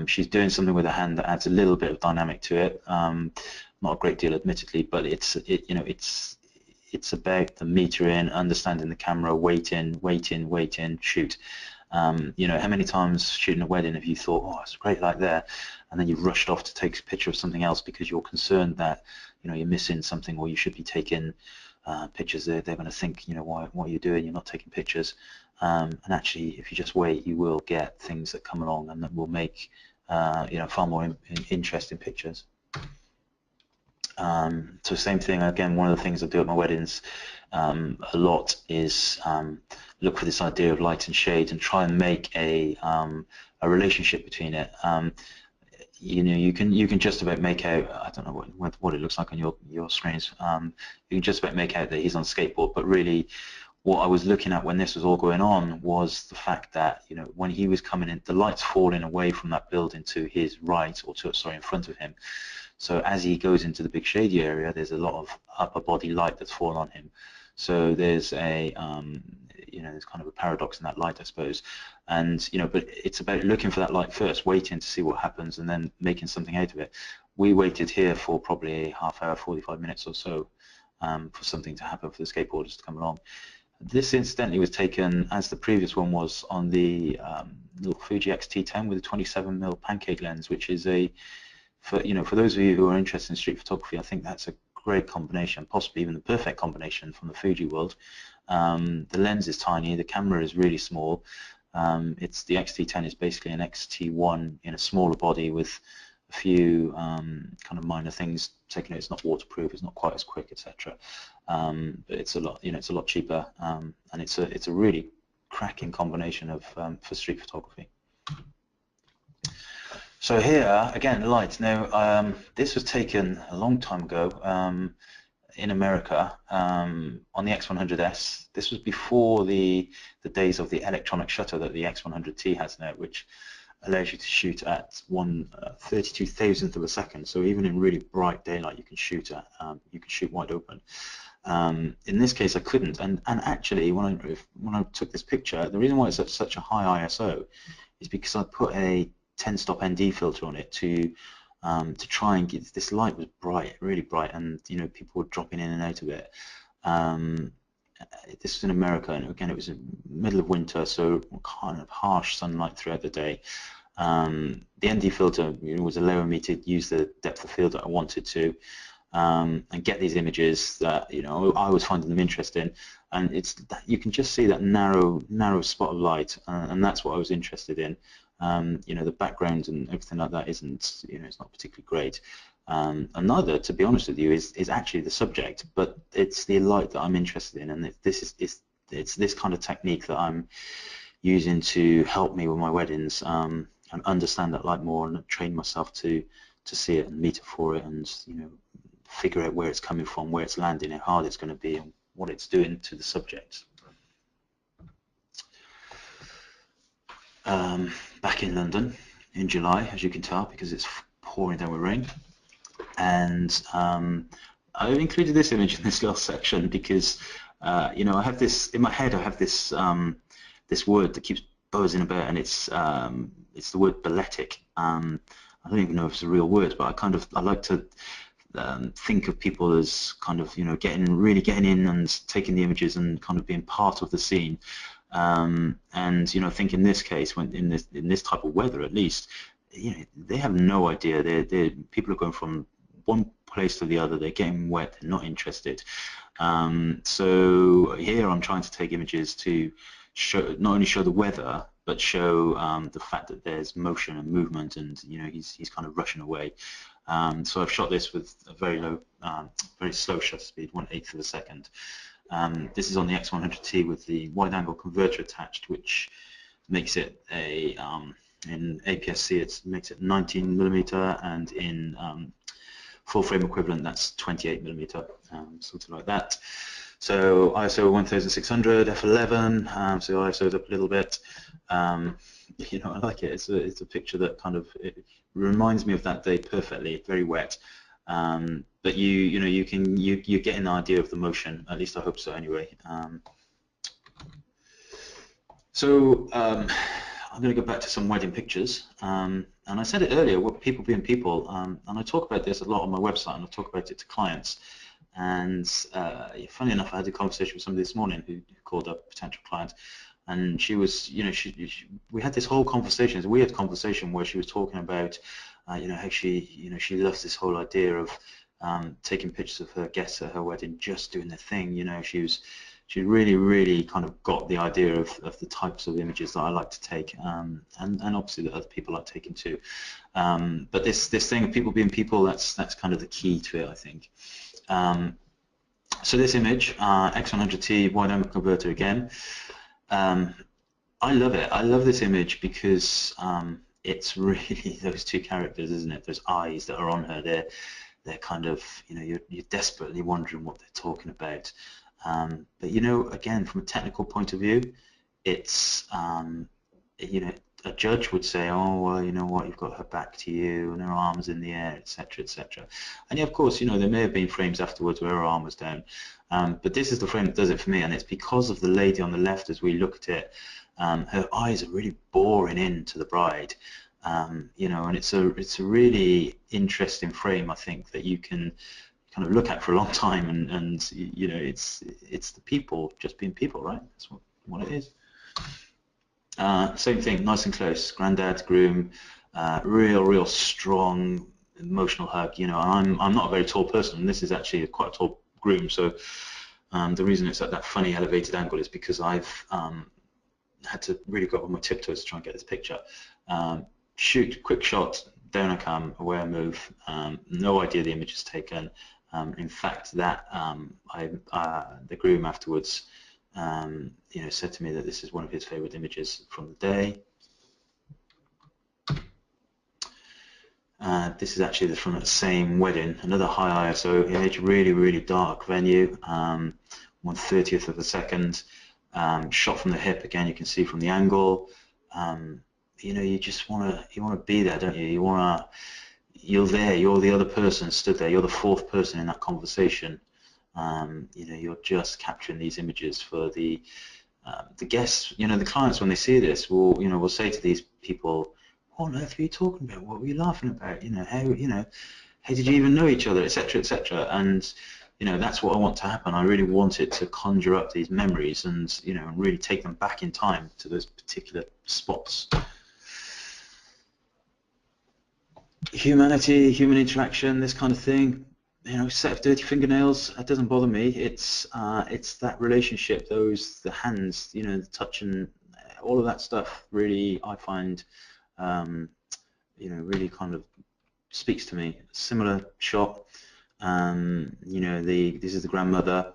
Speaker 2: She's doing something with her hand that adds a little bit of dynamic to it. Not a great deal, admittedly, but it's about the metering, understanding the camera, waiting, shoot. You know, how many times shooting a wedding have you thought, oh, it's great light there, and then you've rushed off to take a picture of something else because you're concerned that, you know, you're missing something, or you should be taking pictures. They're going to think, you know, what are you doing? You're not taking pictures. And actually, if you just wait, you will get things that come along and that will make you know, far more interesting pictures. So same thing again. One of the things I do at my weddings a lot is look for this idea of light and shade and try and make a relationship between it. You know, you can just about make out, I don't know what it looks like on your screens. You can just about make out that he's on a skateboard, but really, what I was looking at when this was all going on was the fact that, you know, when he was coming in, the light's falling away from that building to his right, or in front of him. So as he goes into the big shady area, there's a lot of upper body light that's fallen on him. So there's a you know, there's kind of a paradox in that light, I suppose. And you know, but it's about looking for that light first, waiting to see what happens, and then making something out of it. We waited here for probably a half hour, 45 minutes or so, for something to happen, for the skateboarders to come along. This incidentally was taken, as the previous one was, on the little Fuji X-T10 with a 27mm pancake lens, which is for those of you who are interested in street photography, I think that's a great combination, possibly even the perfect combination from the Fuji world. The lens is tiny, the camera is really small. The X-T10 is basically an X-T1 in a smaller body with a few kind of minor things taken. It's not waterproof, it's not quite as quick, etc. But it's a lot, you know, it's a lot cheaper, and it's a really cracking combination of for street photography. So here again, light. Now this was taken a long time ago in America on the X100S. This was before the days of the electronic shutter that the X100T has now, which allows you to shoot at 1/32,000th of a second. So even in really bright daylight, you can shoot wide open. In this case, I couldn't, and actually, when I took this picture, the reason why it's at such a high ISO is because I put a 10-stop ND filter on it to try and get this light was bright, really bright, and you know, people were dropping in and out of it. this was in America, and again it was in the middle of winter, so kind of harsh sunlight throughout the day. The ND filter was allowing me to use the depth of field that I wanted to, and get these images that I was finding them interesting, and you can just see that narrow spot of light, and that's what I was interested in. The background and everything like that isn't, it's not particularly great, and neither, to be honest with you, is actually the subject, but it's the light that I'm interested in, and it's this kind of technique that I'm using to help me with my weddings, and understand that light more, and train myself to see it and meter for it, and figure out where it's coming from, where it's landing, how hard it's going to be, and what it's doing to the subject. Back in London in July, as you can tell, because it's pouring down with rain, and I've included this image in this little section because I have this in my head. I have this this word that keeps buzzing about, and it's the word balletic. I don't even know if it's a real word, but I like to think of people as kind of really getting in and taking the images and kind of being part of the scene. And I think in this case, when in this type of weather, at least, they have no idea. People are going from one place to the other. They're getting wet. They're not interested. So here I'm trying to take images to not only show the weather, but show the fact that there's motion and movement, and he's kind of rushing away. So I've shot this with a very low, very slow shutter speed, 1/8 of a second. This is on the X100T with the wide-angle converter attached, which makes it in APS-C it makes it 19mm, and in full-frame equivalent that's 28mm, something like that. So ISO 1600 f11, so ISO'd up a little bit. I like it. It's a picture that kind of it reminds me of that day perfectly. Very wet. But you're getting an idea of the motion. At least I hope so. Anyway, I'm going to go back to some wedding pictures. And I said it earlier, what people being people, and I talk about this a lot on my website, and I talk about it to clients. And funny enough, I had a conversation with somebody this morning who called up a potential client, and she was, we had this whole conversation, it's a weird conversation where she was talking about, how she loves this whole idea of taking pictures of her guests at her wedding, just doing the thing. She really kind of got the idea of the types of images that I like to take, and obviously that other people like taking too. But this thing of people being people, that's kind of the key to it, I think. So this image, X100T wide-angle converter again. I love it. I love this image because it's really those two characters, isn't it? Those eyes that are on her. They're kind of, you're desperately wondering what they're talking about. But again, from a technical point of view, it's a judge would say, oh well, you know what, you've got her back to you and her arms in the air, etc., etc. And yeah, of course, there may have been frames afterwards where her arm was down, but this is the frame that does it for me, and it's because of the lady on the left. As we look at it, her eyes are really boring into the bride, and it's a really interesting frame, I think, that you can kind of look at for a long time, and it's the people just being people, right? That's what it is. Same thing, nice and close, granddad, groom, real strong emotional hug. I'm not a very tall person, and this is actually quite a tall groom, so the reason it's at that funny elevated angle is because I've had to really go up on my tiptoes to try and get this picture. Shoot, quick shot, down I come, away I move, no idea the image is taken. In fact, that the groom afterwards said to me that this is one of his favorite images from the day. This is actually from that same wedding, another high ISO image, really dark venue, 1/30th of a second, shot from the hip. Again, you can see from the angle. You just want to be there, don't you? You're there, you're the other person stood there, you're the fourth person in that conversation. You're just capturing these images for the guests. The clients, when they see this, will say to these people, what on earth were you talking about? What were you laughing about? How did you even know each other, etc., etc. And that's what I want to happen. I really want it to conjure up these memories and, really take them back in time to those particular spots. Humanity, human interaction, this kind of thing. Set of dirty fingernails, that doesn't bother me. It's that relationship, the hands, the touch and all of that stuff. Really, I find, really kind of speaks to me. Similar shot. This is the grandmother.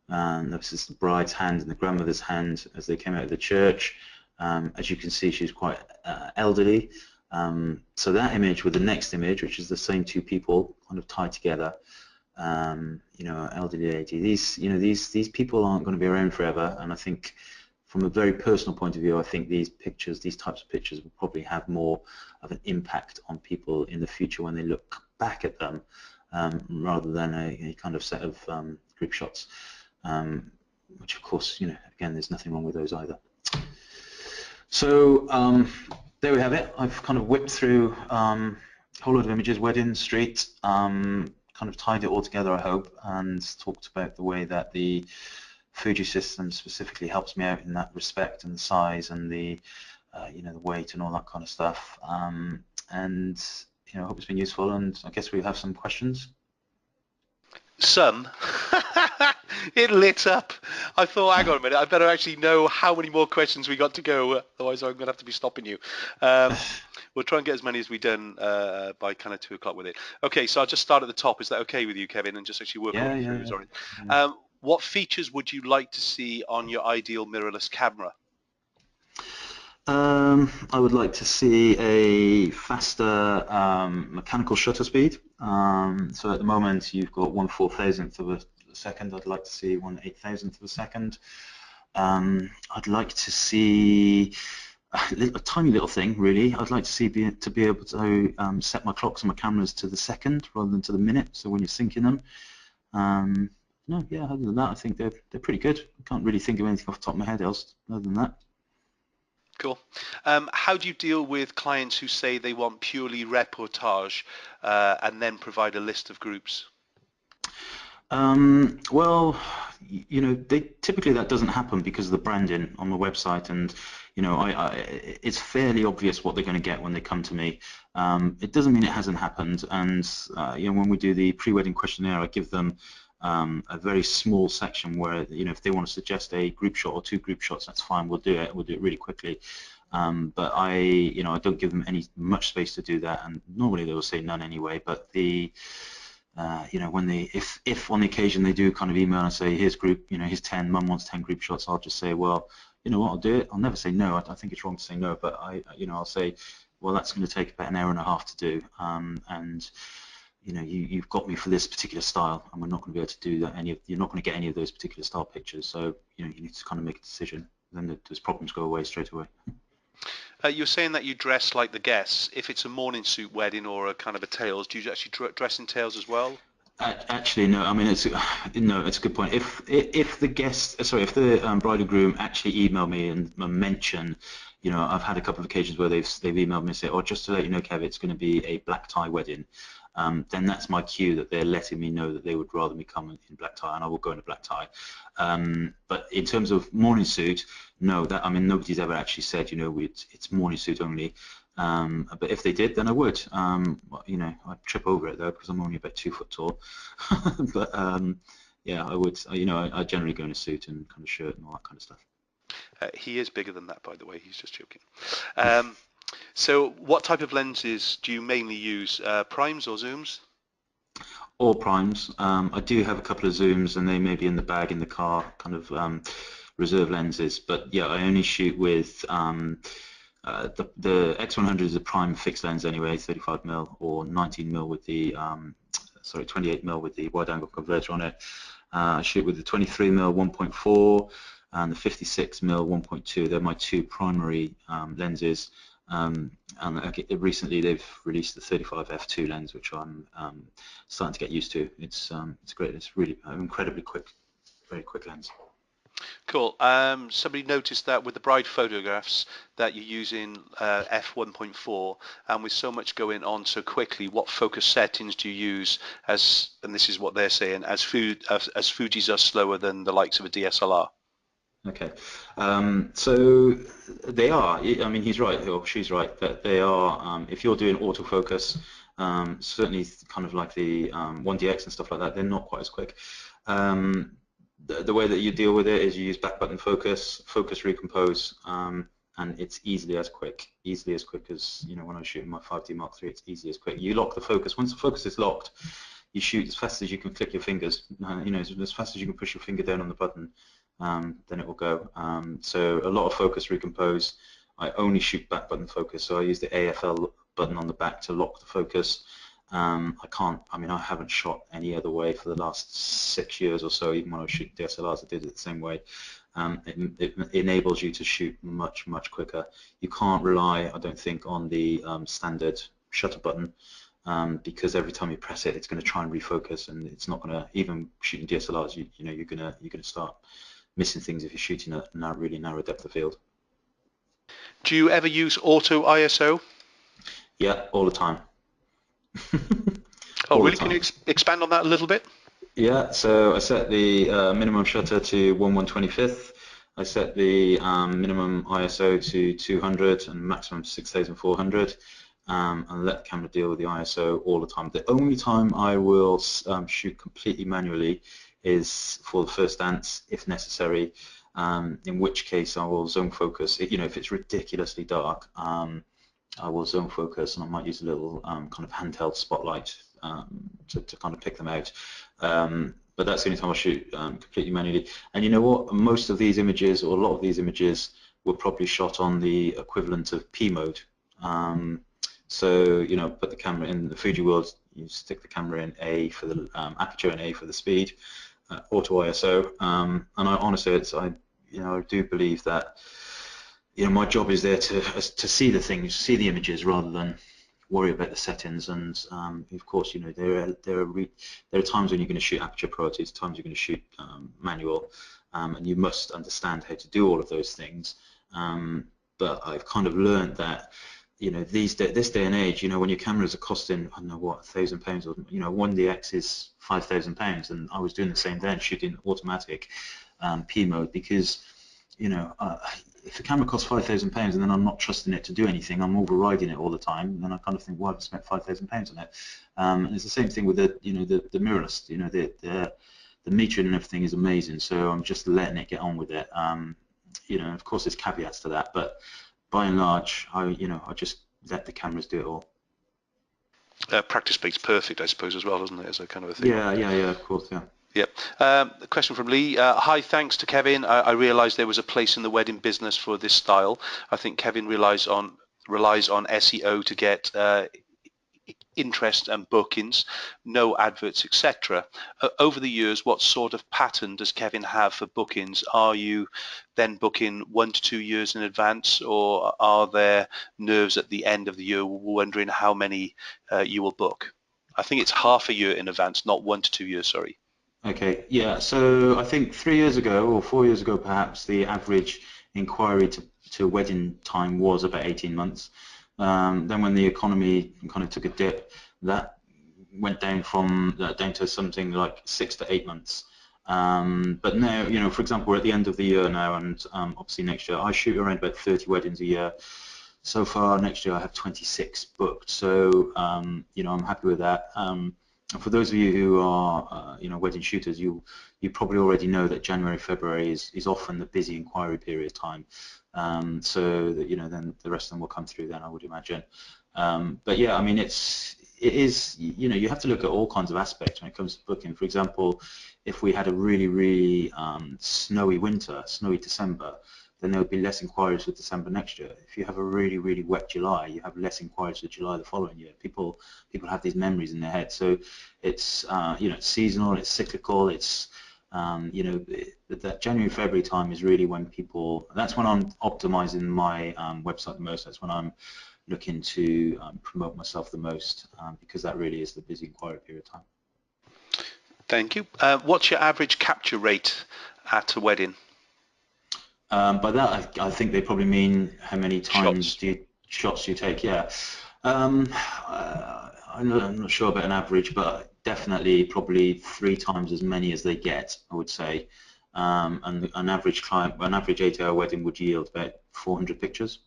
Speaker 2: This is the bride's hand and the grandmother's hand as they came out of the church. As you can see, she's quite elderly. So that image with the next image, which is the same two people kind of tied together, elderly lady. These people aren't going to be around forever, and I think, from a very personal point of view, I think these types of pictures will probably have more of an impact on people in the future when they look back at them, rather than a kind of set of group shots, which of course, again, there's nothing wrong with those either. So there we have it. I've kind of whipped through a whole lot of images, wedding, street, kind of tied it all together, I hope, and talked about the way that the Fuji system specifically helps me out in that respect, and the size and the the weight and all that kind of stuff. And I hope it's been useful, and I guess we have some questions.
Speaker 1: Some. It lit up. I thought, hang on a minute, I better actually know how many more questions we got to go, otherwise I'm going to have to be stopping you. We'll try and get as many as we've done by kind of 2 o'clock with it. Okay, so I'll just start at the top. Is that okay with you, Kevin, and just actually work our way through? Sorry. What features would you like to see on your ideal mirrorless camera?
Speaker 2: I would like to see a faster mechanical shutter speed. So at the moment you've got 1/4000th of a second. I'd like to see 1/8000th of a second. I'd like to see a tiny little thing, really. I'd like to see to be able to set my clocks and my cameras to the second rather than to the minute. So when you're syncing them. No, yeah. Other than that, I think they're pretty good. I can't really think of anything off the top of my head else other than that.
Speaker 1: Cool. How do you deal with clients who say they want purely reportage and then provide a list of groups?
Speaker 2: Well, typically that doesn't happen because of the branding on the website, and it's fairly obvious what they're going to get when they come to me. It doesn't mean it hasn't happened, and when we do the pre-wedding questionnaire, I give them a very small section where if they want to suggest a group shot or 2 group shots, that's fine. We'll do it. We'll do it really quickly. But I don't give them much space to do that, and normally they will say none anyway. But when if on the occasion they do kind of email and say here's group, here's 10, mum wants 10 group shots, I'll just say, well, you know what, I'll do it. I'll never say no. I think it's wrong to say no, but I'll say, well, that's going to take about an hour and a half to do, and you've got me for this particular style, and we're not going to be able to do that. You're not going to get any of those particular style pictures. So you need to kind of make a decision. Then those problems go away straight away.
Speaker 1: You're saying that you dress like the guests. If it's a morning suit wedding or a kind of a tails, do you actually dress in tails as well?
Speaker 2: Actually, no. I mean, it's a good point. If the guest, sorry, if the bride and groom actually email me and mention, I've had a couple of occasions where they've emailed me and say, oh, just to let you know, Kev, it's going to be a black tie wedding. Then that's my cue that they're letting me know that they would rather me come in black tie, and I will go in a black tie. But in terms of morning suit, no. Nobody's ever actually said, it's morning suit only. But if they did, then I would. I'd trip over it though because I'm only about 2 foot tall. But yeah, I would. I generally go in a suit and kind of shirt and all that kind of stuff.
Speaker 1: He is bigger than that, by the way. He's just joking. So what type of lenses do you mainly use, primes or zooms?
Speaker 2: All primes. I do have a couple of zooms, and they may be in the bag in the car, kind of reserve lenses. But yeah, I only shoot with the X100 is a prime fixed lens anyway, 35mm or 19mm with the 28mm with the wide-angle converter on it. I shoot with the 23mm 1.4 and the 56mm 1.2. They're my 2 primary lenses. And recently they've released the 35 f2 lens, which I'm starting to get used to. It's great. It's really incredibly quick, very quick lens.
Speaker 1: Cool. Somebody noticed that with the bride photographs that you're using f1.4, and with so much going on so quickly, what focus settings do you use as, and this is what they're saying, as Fuji's are slower than the likes of a DSLR?
Speaker 2: Okay, so they are. I mean, he's right, or she's right, that they are. If you're doing autofocus, certainly kind of like the 1DX and stuff like that, they're not quite as quick. The way that you deal with it is you use back button focus, focus recompose, and it's easily as quick as when I was shooting my 5D Mark III. It's easily as quick. You lock the focus. Once the focus is locked, you shoot as fast as you can click your fingers. As fast as you can push your finger down on the button. Then it will go. So a lot of focus recompose. I only shoot back button focus, so I use the AFL button on the back to lock the focus. I haven't shot any other way for the last 6 years or so. Even when I was shooting DSLRs, I did it the same way. It enables you to shoot much, much quicker. You can't rely, I don't think, on the standard shutter button. Because every time you press it, it's going to try and refocus, and it's not going to. Even shooting DSLRs, you're going to start missing things if you're shooting at a really narrow depth of field.
Speaker 1: Do you ever use auto ISO?
Speaker 2: Yeah, all the time.
Speaker 1: Oh,
Speaker 2: All the
Speaker 1: really? Can you
Speaker 2: time.
Speaker 1: expand on that a little bit?
Speaker 2: Yeah, so I set the minimum shutter to 1/125th. I set the minimum ISO to 200 and maximum 6400, and let the camera deal with the ISO all the time. The only time I will shoot completely manually is for the first dance, if necessary, in which case I will zone focus. If it's ridiculously dark, I will zone focus, and I might use a little kind of handheld spotlight to kind of pick them out. But that's the only time I shoot completely manually. And you know what? Most of these images, or a lot of these images, were probably shot on the equivalent of P mode. So put the camera in the Fuji world. You stick the camera in A for the aperture and A for the speed, auto ISO. And I honestly, I do believe that my job is there to see the things, see the images, rather than worry about the settings. And of course, there are times when you're going to shoot aperture priorities, times you're going to shoot manual, and you must understand how to do all of those things. But I've kind of learned that this day and age, when your cameras are costing, I don't know what, £1,000, or 1DX is £5,000, and I was doing the same then, shooting automatic P mode, because if a camera costs £5,000 and then I'm not trusting it to do anything, I'm overriding it all the time, and then I kind of think, well, I've spent £5,000 on it. And it's the same thing with the mirrorless. The metering and everything is amazing, so I'm just letting it get on with it. Of course, there's caveats to that, but by and large, I just let the cameras do it all.
Speaker 1: Practice makes perfect, I suppose, as well, doesn't it, as a kind of a thing?
Speaker 2: Yeah, of course, yeah.
Speaker 1: Yep. A question from Lee. Hi, thanks to Kevin. I realised there was a place in the wedding business for this style. I think Kevin relies on SEO to get interest and bookings, no adverts, etc. Over the years, what sort of pattern does Kevin have for bookings? Are you then booking 1 to 2 years in advance, or are there nerves at the end of the year wondering how many you will book? I think it's half a year in advance, not 1 to 2 years, sorry.
Speaker 2: Okay, yeah, so I think 3 years ago, or 4 years ago perhaps, the average inquiry to wedding time was about 18 months. Then when the economy kind of took a dip, that went down down to something like 6 to 8 months. But now, for example, we're at the end of the year now, and obviously next year I shoot around about 30 weddings a year. So far next year I have 26 booked, so I'm happy with that. And for those of you who are wedding shooters, you probably already know that January, February is often the busy inquiry period time. So that then the rest of them will come through then, I would imagine. But yeah, I mean it is you have to look at all kinds of aspects when it comes to booking. For example, if we had a really snowy winter, snowy December, then there would be less inquiries for December next year. If you have a really wet July, you have less inquiries for July the following year. People have these memories in their head, so it's it's seasonal, it's cyclical, it's that January February time is really when that's when I'm optimizing my website the most. That's when I'm looking to promote myself the most, because that really is the busy inquiry period time.
Speaker 1: Thank you. What's your average capture rate at a wedding?
Speaker 2: By that, I think they probably mean how many times
Speaker 1: shots?
Speaker 2: shots do you take? Yeah. I'm not sure about an average, but definitely probably 3 times as many as they get, I would say. And an average 8-hour wedding would yield about 400 pictures.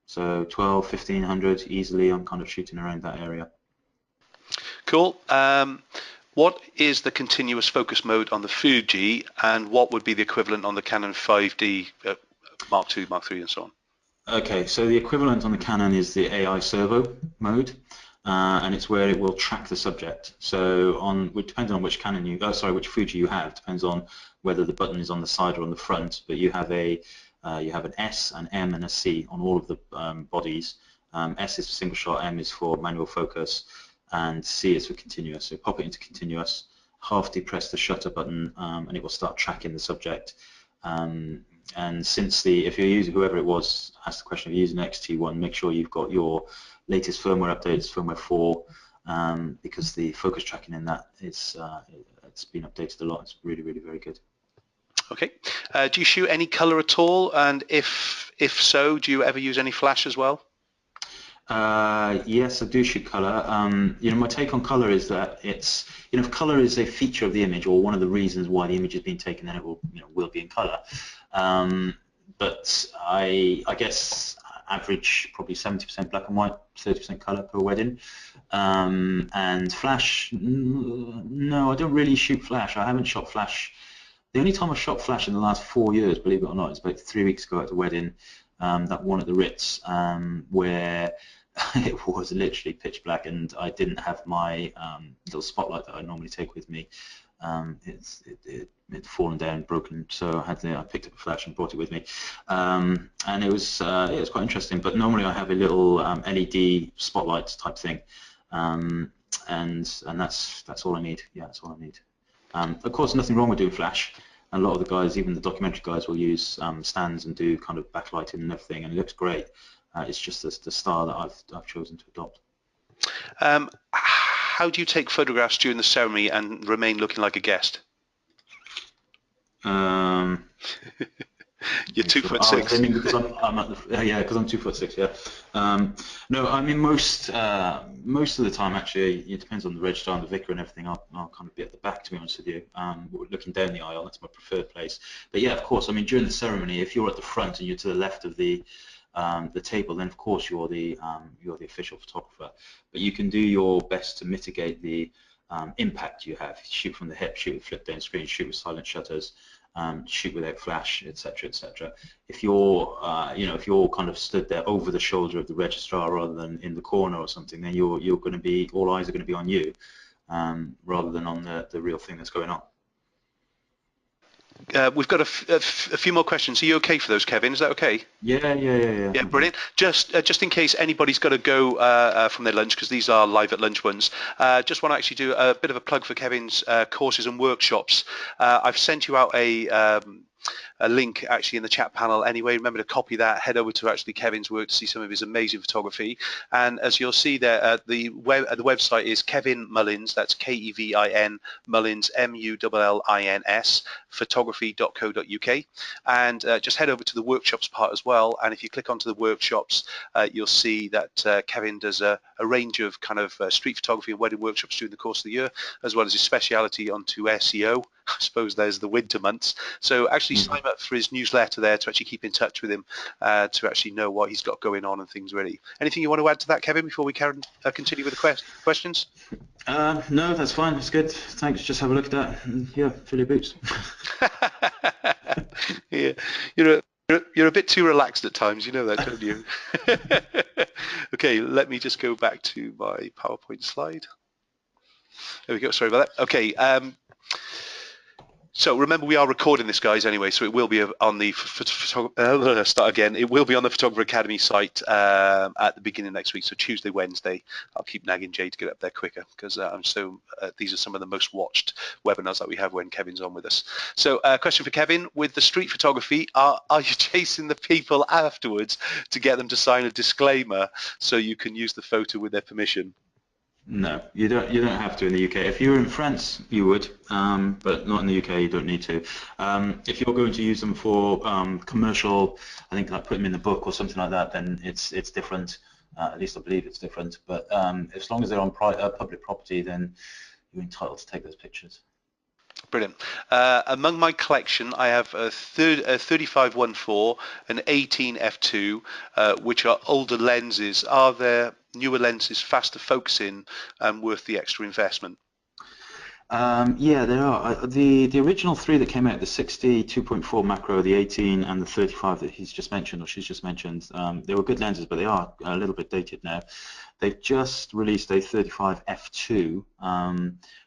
Speaker 2: So 12, 1500 easily. I'm kind of shooting around that area.
Speaker 1: Cool. What is the continuous focus mode on the Fuji, and what would be the equivalent on the Canon 5D Mark II, Mark III, and so on?
Speaker 2: Okay, so the equivalent on the Canon is the AI servo mode, and it's where it will track the subject. So depending on which Canon which Fuji you have, depends on whether the button is on the side or on the front. But you have an S, an M, and a C on all of the bodies. S is for single shot, M is for manual focus, and C is for continuous. So pop it into continuous, half depress the shutter button, and it will start tracking the subject. And if you're using, whoever it was asked the question, if you're using XT1, make sure you've got your latest firmware updates, firmware 4, because the focus tracking in that it's been updated a lot. It's really, really very good.
Speaker 1: Okay. Do you shoot any color at all? And if so, do you ever use any flash as well?
Speaker 2: Yes, I do shoot color. My take on color is that if color is a feature of the image or one of the reasons why the image is being taken, then it will be in color. But I guess average probably 70% black and white, 30% color per wedding. And flash, no, I don't really shoot flash. I haven't shot flash. The only time I shot flash in the last 4 years, believe it or not, is about 3 weeks ago at the wedding, that one at the Ritz, where it was literally pitch black, and I didn't have my little spotlight that I normally take with me. It'd fallen down, broken, so I picked up a flash and brought it with me, and it was quite interesting. But normally I have a little LED spotlight type thing, and that's all I need. Yeah, that's all I need. Of course, nothing wrong with doing flash. And a lot of the guys, even the documentary guys, will use stands and do kind of backlighting and everything, and it looks great. It's just the style that I've chosen to adopt.
Speaker 1: How do you take photographs during the ceremony and remain looking like a guest? You're 2'6".
Speaker 2: I mean, because because I'm 2'6". Yeah. No, I mean most of the time actually it depends on the registrar and the vicar and everything. I'll kind of be at the back, to be honest with you, looking down the aisle. That's my preferred place. But yeah, of course. I mean, during the ceremony, if you're at the front and you're to the left of the table, then of course you're the official photographer. But you can do your best to mitigate the impact you have. Shoot from the hip, shoot with flip down screen, shoot with silent shutters. Shoot without flash, etc., etc. If you're, if you're kind of stood there over the shoulder of the registrar rather than in the corner or something, then you're going to be, all eyes are going to be on you, rather than on the real thing that's going on.
Speaker 1: We've got a few more questions. Are you okay for those, Kevin? Is that okay?
Speaker 2: Yeah.
Speaker 1: Yeah, brilliant. Just in case anybody's got to go from their lunch, because these are live at lunch ones, just want to actually do a bit of a plug for Kevin's courses and workshops. I've sent you out a link actually in the chat panel anyway. Remember to copy that, head over to actually Kevin's work to see some of his amazing photography. And as you'll see there, the website is Kevin Mullins, that's Kevin Mullins, Mullins, photography.co.uk. And just head over to the workshops part as well. And if you click onto the workshops, you'll see that Kevin does a range of kind of street photography and wedding workshops during the course of the year, as well as his speciality onto SEO. I suppose there's the winter months. So actually sign up for his newsletter there to actually keep in touch with him, to actually know what he's got going on and things really. Anything you want to add to that, Kevin, before we continue with the questions?
Speaker 2: No, that's fine. That's good. Thanks. Just have a look at that. And, yeah, fill your boots.
Speaker 1: Yeah, you're a bit too relaxed at times. You know that, don't you? Okay, let me just go back to my PowerPoint slide. There we go. Sorry about that. Okay. So remember, we are recording this, guys, anyway, so it will be on the It will be on the Photographer Academy site at the beginning of next week, so Tuesday, Wednesday. I'll keep nagging Jay to get up there quicker, because these are some of the most watched webinars that we have when Kevin's on with us. So question for Kevin: with the street photography, are you chasing the people afterwards to get them to sign a disclaimer so you can use the photo with their permission?
Speaker 2: No, you don't. You don't have to in the UK. If you were in France, you would, but not in the UK. You don't need to. If you're going to use them for commercial, I think like put them in the book or something like that, then it's different. At least I believe it's different. But as long as they're on public property, then you're entitled to take those pictures.
Speaker 1: Brilliant. Among my collection, I have a 35-1.4, an 18 f2, which are older lenses. Are there newer lenses, faster focusing, and worth the extra investment?
Speaker 2: Yeah, there are. The original three that came out, the 60 2.4 macro, the 18, and the 35 that he's just mentioned or she's just mentioned, they were good lenses, but they are a little bit dated now. They've just released a 35 f2,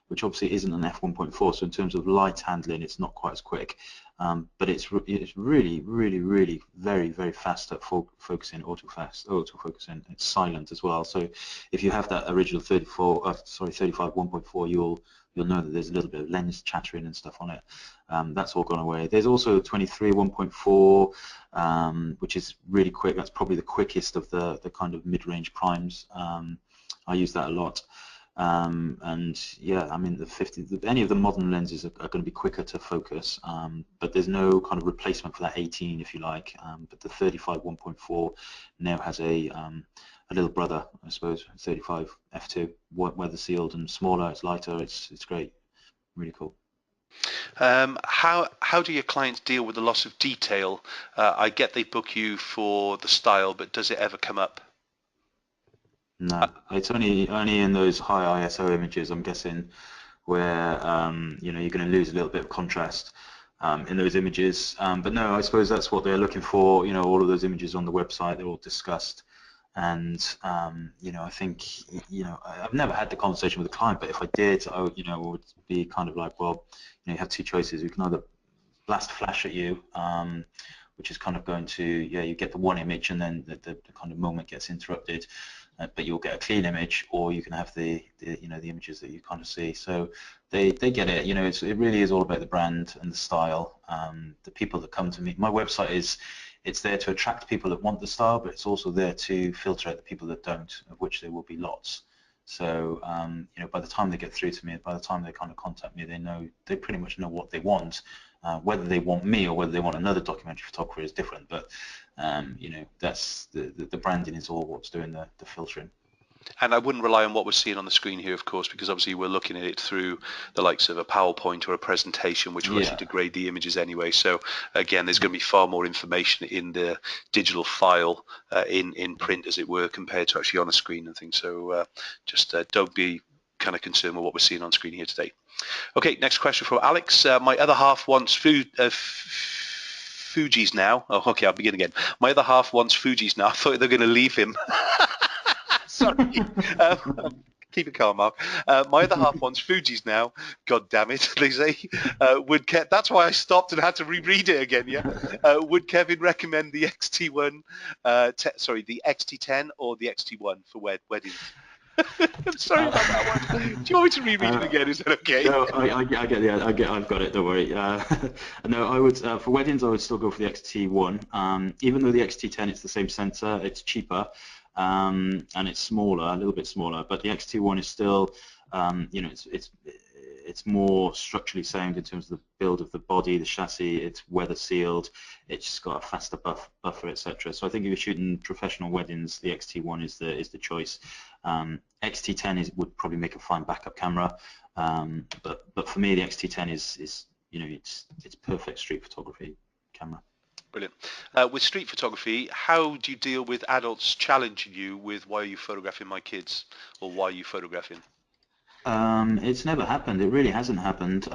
Speaker 2: which obviously isn't an f1.4, so in terms of light handling, it's not quite as quick. But it's really, really very, very fast at focusing, autofocusing. It's silent as well. So if you have that original 35 1.4, you'll know that there's a little bit of lens chattering and stuff on it. That's all gone away. There's also 23 1.4, which is really quick. That's probably the quickest of the kind of mid-range primes. I use that a lot. And yeah, I mean, any of the modern lenses are going to be quicker to focus, but there's no kind of replacement for that 18, if you like. But the 35 1.4 now has a little brother, I suppose, 35 f2, weather sealed and smaller. It's lighter. It's great, really cool.
Speaker 1: How do your clients deal with the loss of detail? I get they book you for the style, but does it ever come up?
Speaker 2: No, it's only in those high ISO images, I'm guessing, where you know, you're going to lose a little bit of contrast in those images. But no, I suppose that's what they're looking for. You know, all of those images on the website, they're all discussed. And you know, I think, you know, I've never had the conversation with the client, but if I did, I would, you know, would be kind of like, well, you know, you have two choices. You can either blast flash at you, which is kind of going to, yeah, you get the one image and then the kind of moment gets interrupted, but you'll get a clean image, or you can have the you know, the images that you kind of see. So they get it. You know, it really is all about the brand and the style. The people that come to me, my website it's there to attract people that want the style, but it's also there to filter out the people that don't, of which there will be lots. So you know, by the time they get through to me, by the time they kind of contact me, they pretty much know what they want. Whether they want me or whether they want another documentary photographer is different, but you know, that's the branding is all what's doing the filtering.
Speaker 1: And I wouldn't rely on what we're seeing on the screen here, of course, because obviously we're looking at it through the likes of a PowerPoint or a presentation, which will actually degrade the images anyway. So again, there's going to be far more information in the digital file, in print, as it were, compared to actually on a screen and things. So just don't be kind of concerned with what we're seeing on screen here today. Okay, next question from Alex. My other half wants Fuji's now. Oh, okay, I'll begin again. My other half wants Fuji's now. I thought they were going to leave him. Sorry. Keep it calm, Mark. My other half wants Fuji's now. God damn it, they say. That's why I stopped and had to reread it again. Yeah. Would Kevin recommend the XT1? The XT10 or the XT1 for weddings? I'm sorry about that one. Do you want me to reread it again? Is that okay?
Speaker 2: No, I get the, I've got it. Don't worry. No, I would for weddings. I would still go for the XT1. Even though the XT10, it's the same sensor, it's cheaper, and it's smaller, a little bit smaller. But the XT1 is still, you know, it's more structurally sound in terms of the build of the body, the chassis. It's weather sealed. It's just got a faster buffer, etc. So I think if you're shooting professional weddings, the XT1 is the choice. XT10 would probably make a fine backup camera, but for me the XT10 is you know, it's perfect street photography camera.
Speaker 1: Brilliant. With street photography, how do you deal with adults challenging you with why are you photographing my kids, or why are you photographing?
Speaker 2: It's never happened. It really hasn't happened.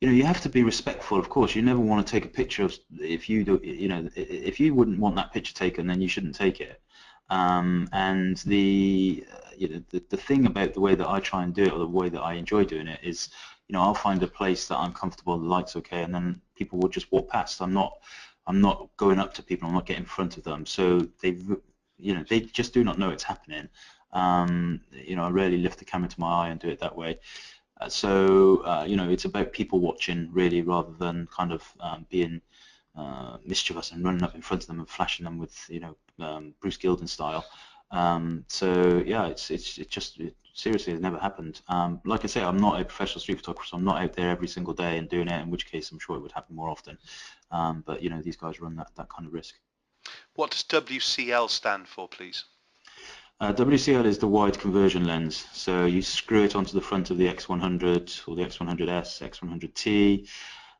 Speaker 2: You know, you have to be respectful, of course. You never want to take a picture of, if you do, you know, if you wouldn't want that picture taken, then you shouldn't take it. And you know, the thing about the way that I try and do it, or the way that I enjoy doing it, is, you know, I'll find a place that I'm comfortable, the light's okay, and then people will just walk past. I'm not going up to people. I'm not getting in front of them. So you know, they just do not know it's happening. You know, I rarely lift the camera to my eye and do it that way. So you know, it's about people watching really, rather than kind of being mischievous and running up in front of them and flashing them with, you know, Bruce Gilden style. So yeah, it seriously has never happened. Like I say, I'm not a professional street photographer, so I'm not out there every single day and doing it, in which case I'm sure it would happen more often. But you know, these guys run that kind of risk.
Speaker 1: What does WCL stand for, please?
Speaker 2: WCL is the wide conversion lens. So you screw it onto the front of the X100 or the X100S, X100T,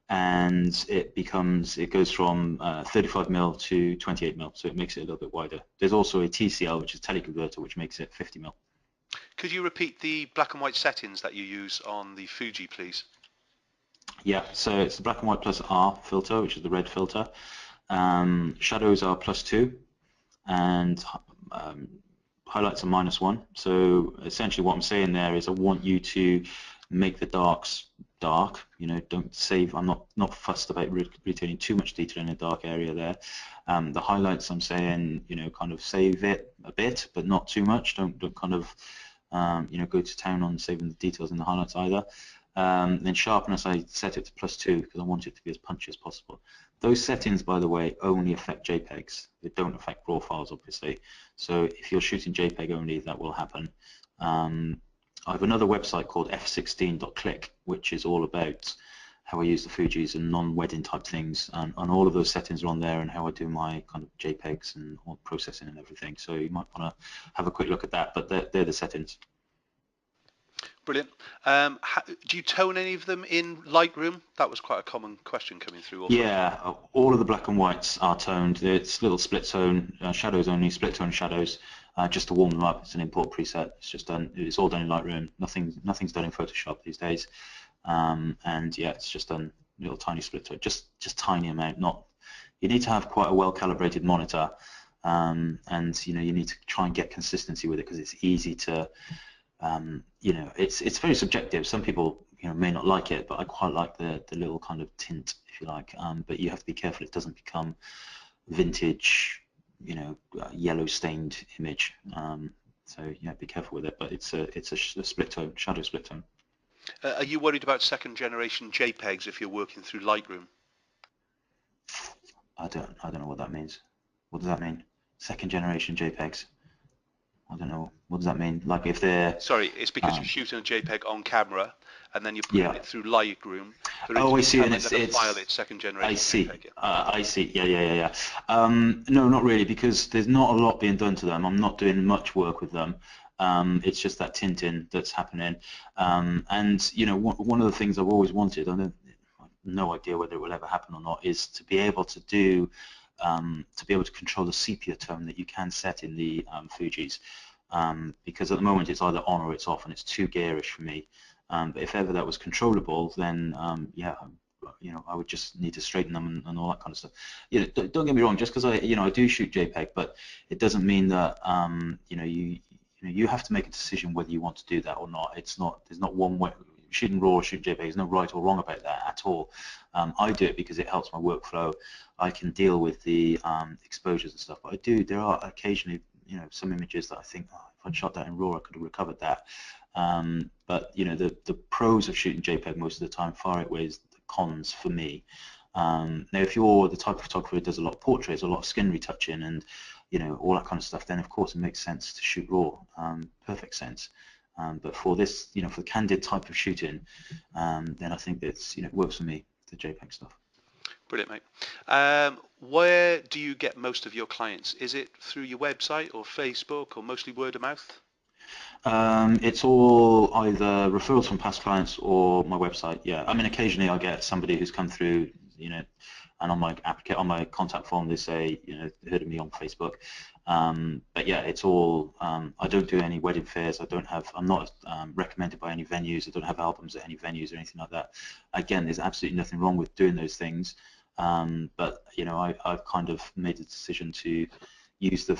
Speaker 2: and it goes from 35mm to 28mm, so it makes it a little bit wider. There's also a TCL, which is teleconverter, which makes it 50mm.
Speaker 1: Could you repeat the black and white settings that you use on the Fuji, please?
Speaker 2: Yeah, so it's the black and white plus R filter, which is the red filter. Shadows are +2, and highlights are -1. So essentially what I'm saying there is I want you to make the darks dark. You know, don't save. I'm not fussed about retaining too much detail in a dark area there. The highlights, I'm saying, you know, kind of save it a bit, but not too much. Don't kind of you know, go to town on saving the details in the highlights either. Then sharpness, I set it to +2 because I want it to be as punchy as possible. Those settings, by the way, only affect JPEGs. They don't affect RAW files, obviously. So if you're shooting JPEG only, that will happen. I have another website called f16.click, which is all about how I use the Fujis and non-wedding type things, and all of those settings are on there, and how I do my kind of JPEGs and all processing and everything. So you might want to have a quick look at that, but they're the settings.
Speaker 1: Brilliant. Do you tone any of them in Lightroom? That was quite a common question coming through.
Speaker 2: Yeah, all of the black and whites are toned. It's little split tone shadows only, split tone shadows, just to warm them up. It's an import preset. It's just done. It's all done in Lightroom. Nothing's done in Photoshop these days. And yeah, it's just done little tiny split tone, just tiny amount. Not. You need to have quite a well calibrated monitor, and you know, you need to try and get consistency with it, because it's easy to. You know, it's very subjective. Some people, you know, may not like it, but I quite like the little kind of tint, if you like. But you have to be careful it doesn't become vintage, you know, yellow stained image. So yeah, be careful with it. But it's a split tone, shadow split tone.
Speaker 1: Are you worried about second generation JPEGs if you're working through Lightroom?
Speaker 2: I don't know what that means. What does that mean? Second generation JPEGs. I don't know. What does that mean? Like if they're...
Speaker 1: Sorry, it's because you're shooting a JPEG on camera and then you're putting
Speaker 2: Yeah.
Speaker 1: it through Lightroom.
Speaker 2: Oh, I see. And it's
Speaker 1: file, it's second generation
Speaker 2: I see.
Speaker 1: JPEG.
Speaker 2: I see. Yeah. No, not really, because there's not a lot being done to them. I'm not doing much work with them. It's just that tinting that's happening. And you know, one of the things I've always wanted, I have no idea whether it will ever happen or not, is to be able to do, to be able to control the sepia tone that you can set in the Fujis. Because at the moment it's either on or it's off, and it's too garish for me. But if ever that was controllable, then yeah, you know, I would just need to straighten them and all that kind of stuff. You know, don't get me wrong. Just because I do shoot JPEG, but it doesn't mean that you know, you have to make a decision whether you want to do that or not. It's not. There's not one way. Shooting RAW or shooting JPEG, there's no right or wrong about that at all. I do it because it helps my workflow. I can deal with the exposures and stuff. But there are occasionally, you know, some images that I think, oh, if I'd shot that in RAW, I could have recovered that. But you know, the pros of shooting JPEG most of the time far outweighs the cons for me. Now, if you're the type of photographer who does a lot of portraits, a lot of skin retouching, and you know, all that kind of stuff, then of course it makes sense to shoot RAW. Perfect sense. But for this, you know, for the candid type of shooting, then I think it's, you know, it works for me, the JPEG stuff.
Speaker 1: Brilliant, mate. Where do you get most of your clients? Is it through your website or Facebook, or mostly word of mouth?
Speaker 2: It's all either referrals from past clients or my website. Yeah, I mean, occasionally I get somebody who's come through, you know, and on my contact form they say, you know, heard of me on Facebook. But yeah, it's all. I don't do any wedding fairs. I'm not recommended by any venues. I don't have albums at any venues or anything like that. Again, there's absolutely nothing wrong with doing those things. But you know, I've kind of made the decision to use the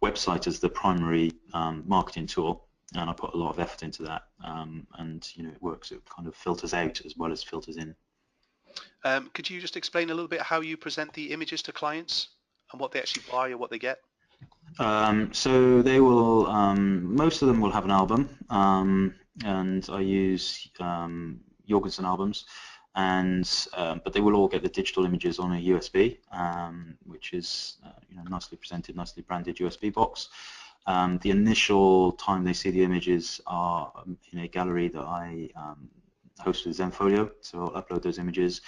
Speaker 2: website as the primary marketing tool, and I put a lot of effort into that. And you know, it works. It kind of filters out as well as filters in.
Speaker 1: Could you just explain a little bit how you present the images to clients and what they actually buy or what they get?
Speaker 2: So they will, most of them will have an album, and I use Jorgensen albums. and but they will all get the digital images on a USB, which is nicely presented, nicely branded USB box. The initial time they see the images are in a gallery that I host with Zenfolio, so I'll upload those images.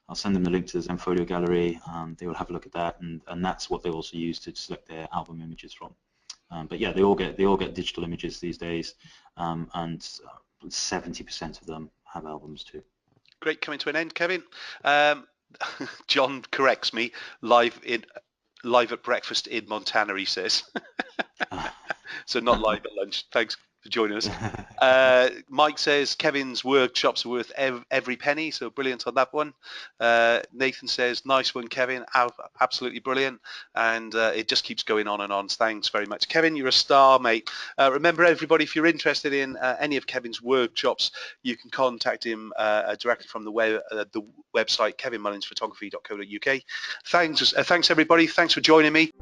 Speaker 2: I'll send them the link to the Zenfolio gallery. They will have a look at that, and that's what they also use to select their album images from. But yeah, they all get digital images these days, and 70% of them have albums too.
Speaker 1: Great, coming to an end, Kevin. John corrects me, live at breakfast in Montana, he says. So not live at lunch. Thanks for joining us. Mike says Kevin's workshops are worth every penny, so brilliant on that one. Nathan says nice one, Kevin, absolutely brilliant, and it just keeps going on and on. Thanks very much, Kevin, you're a star, mate. Remember, everybody, if you're interested in any of Kevin's workshops, you can contact him directly from the website kevinmullinsphotography.co.uk. Thanks everybody, thanks for joining me.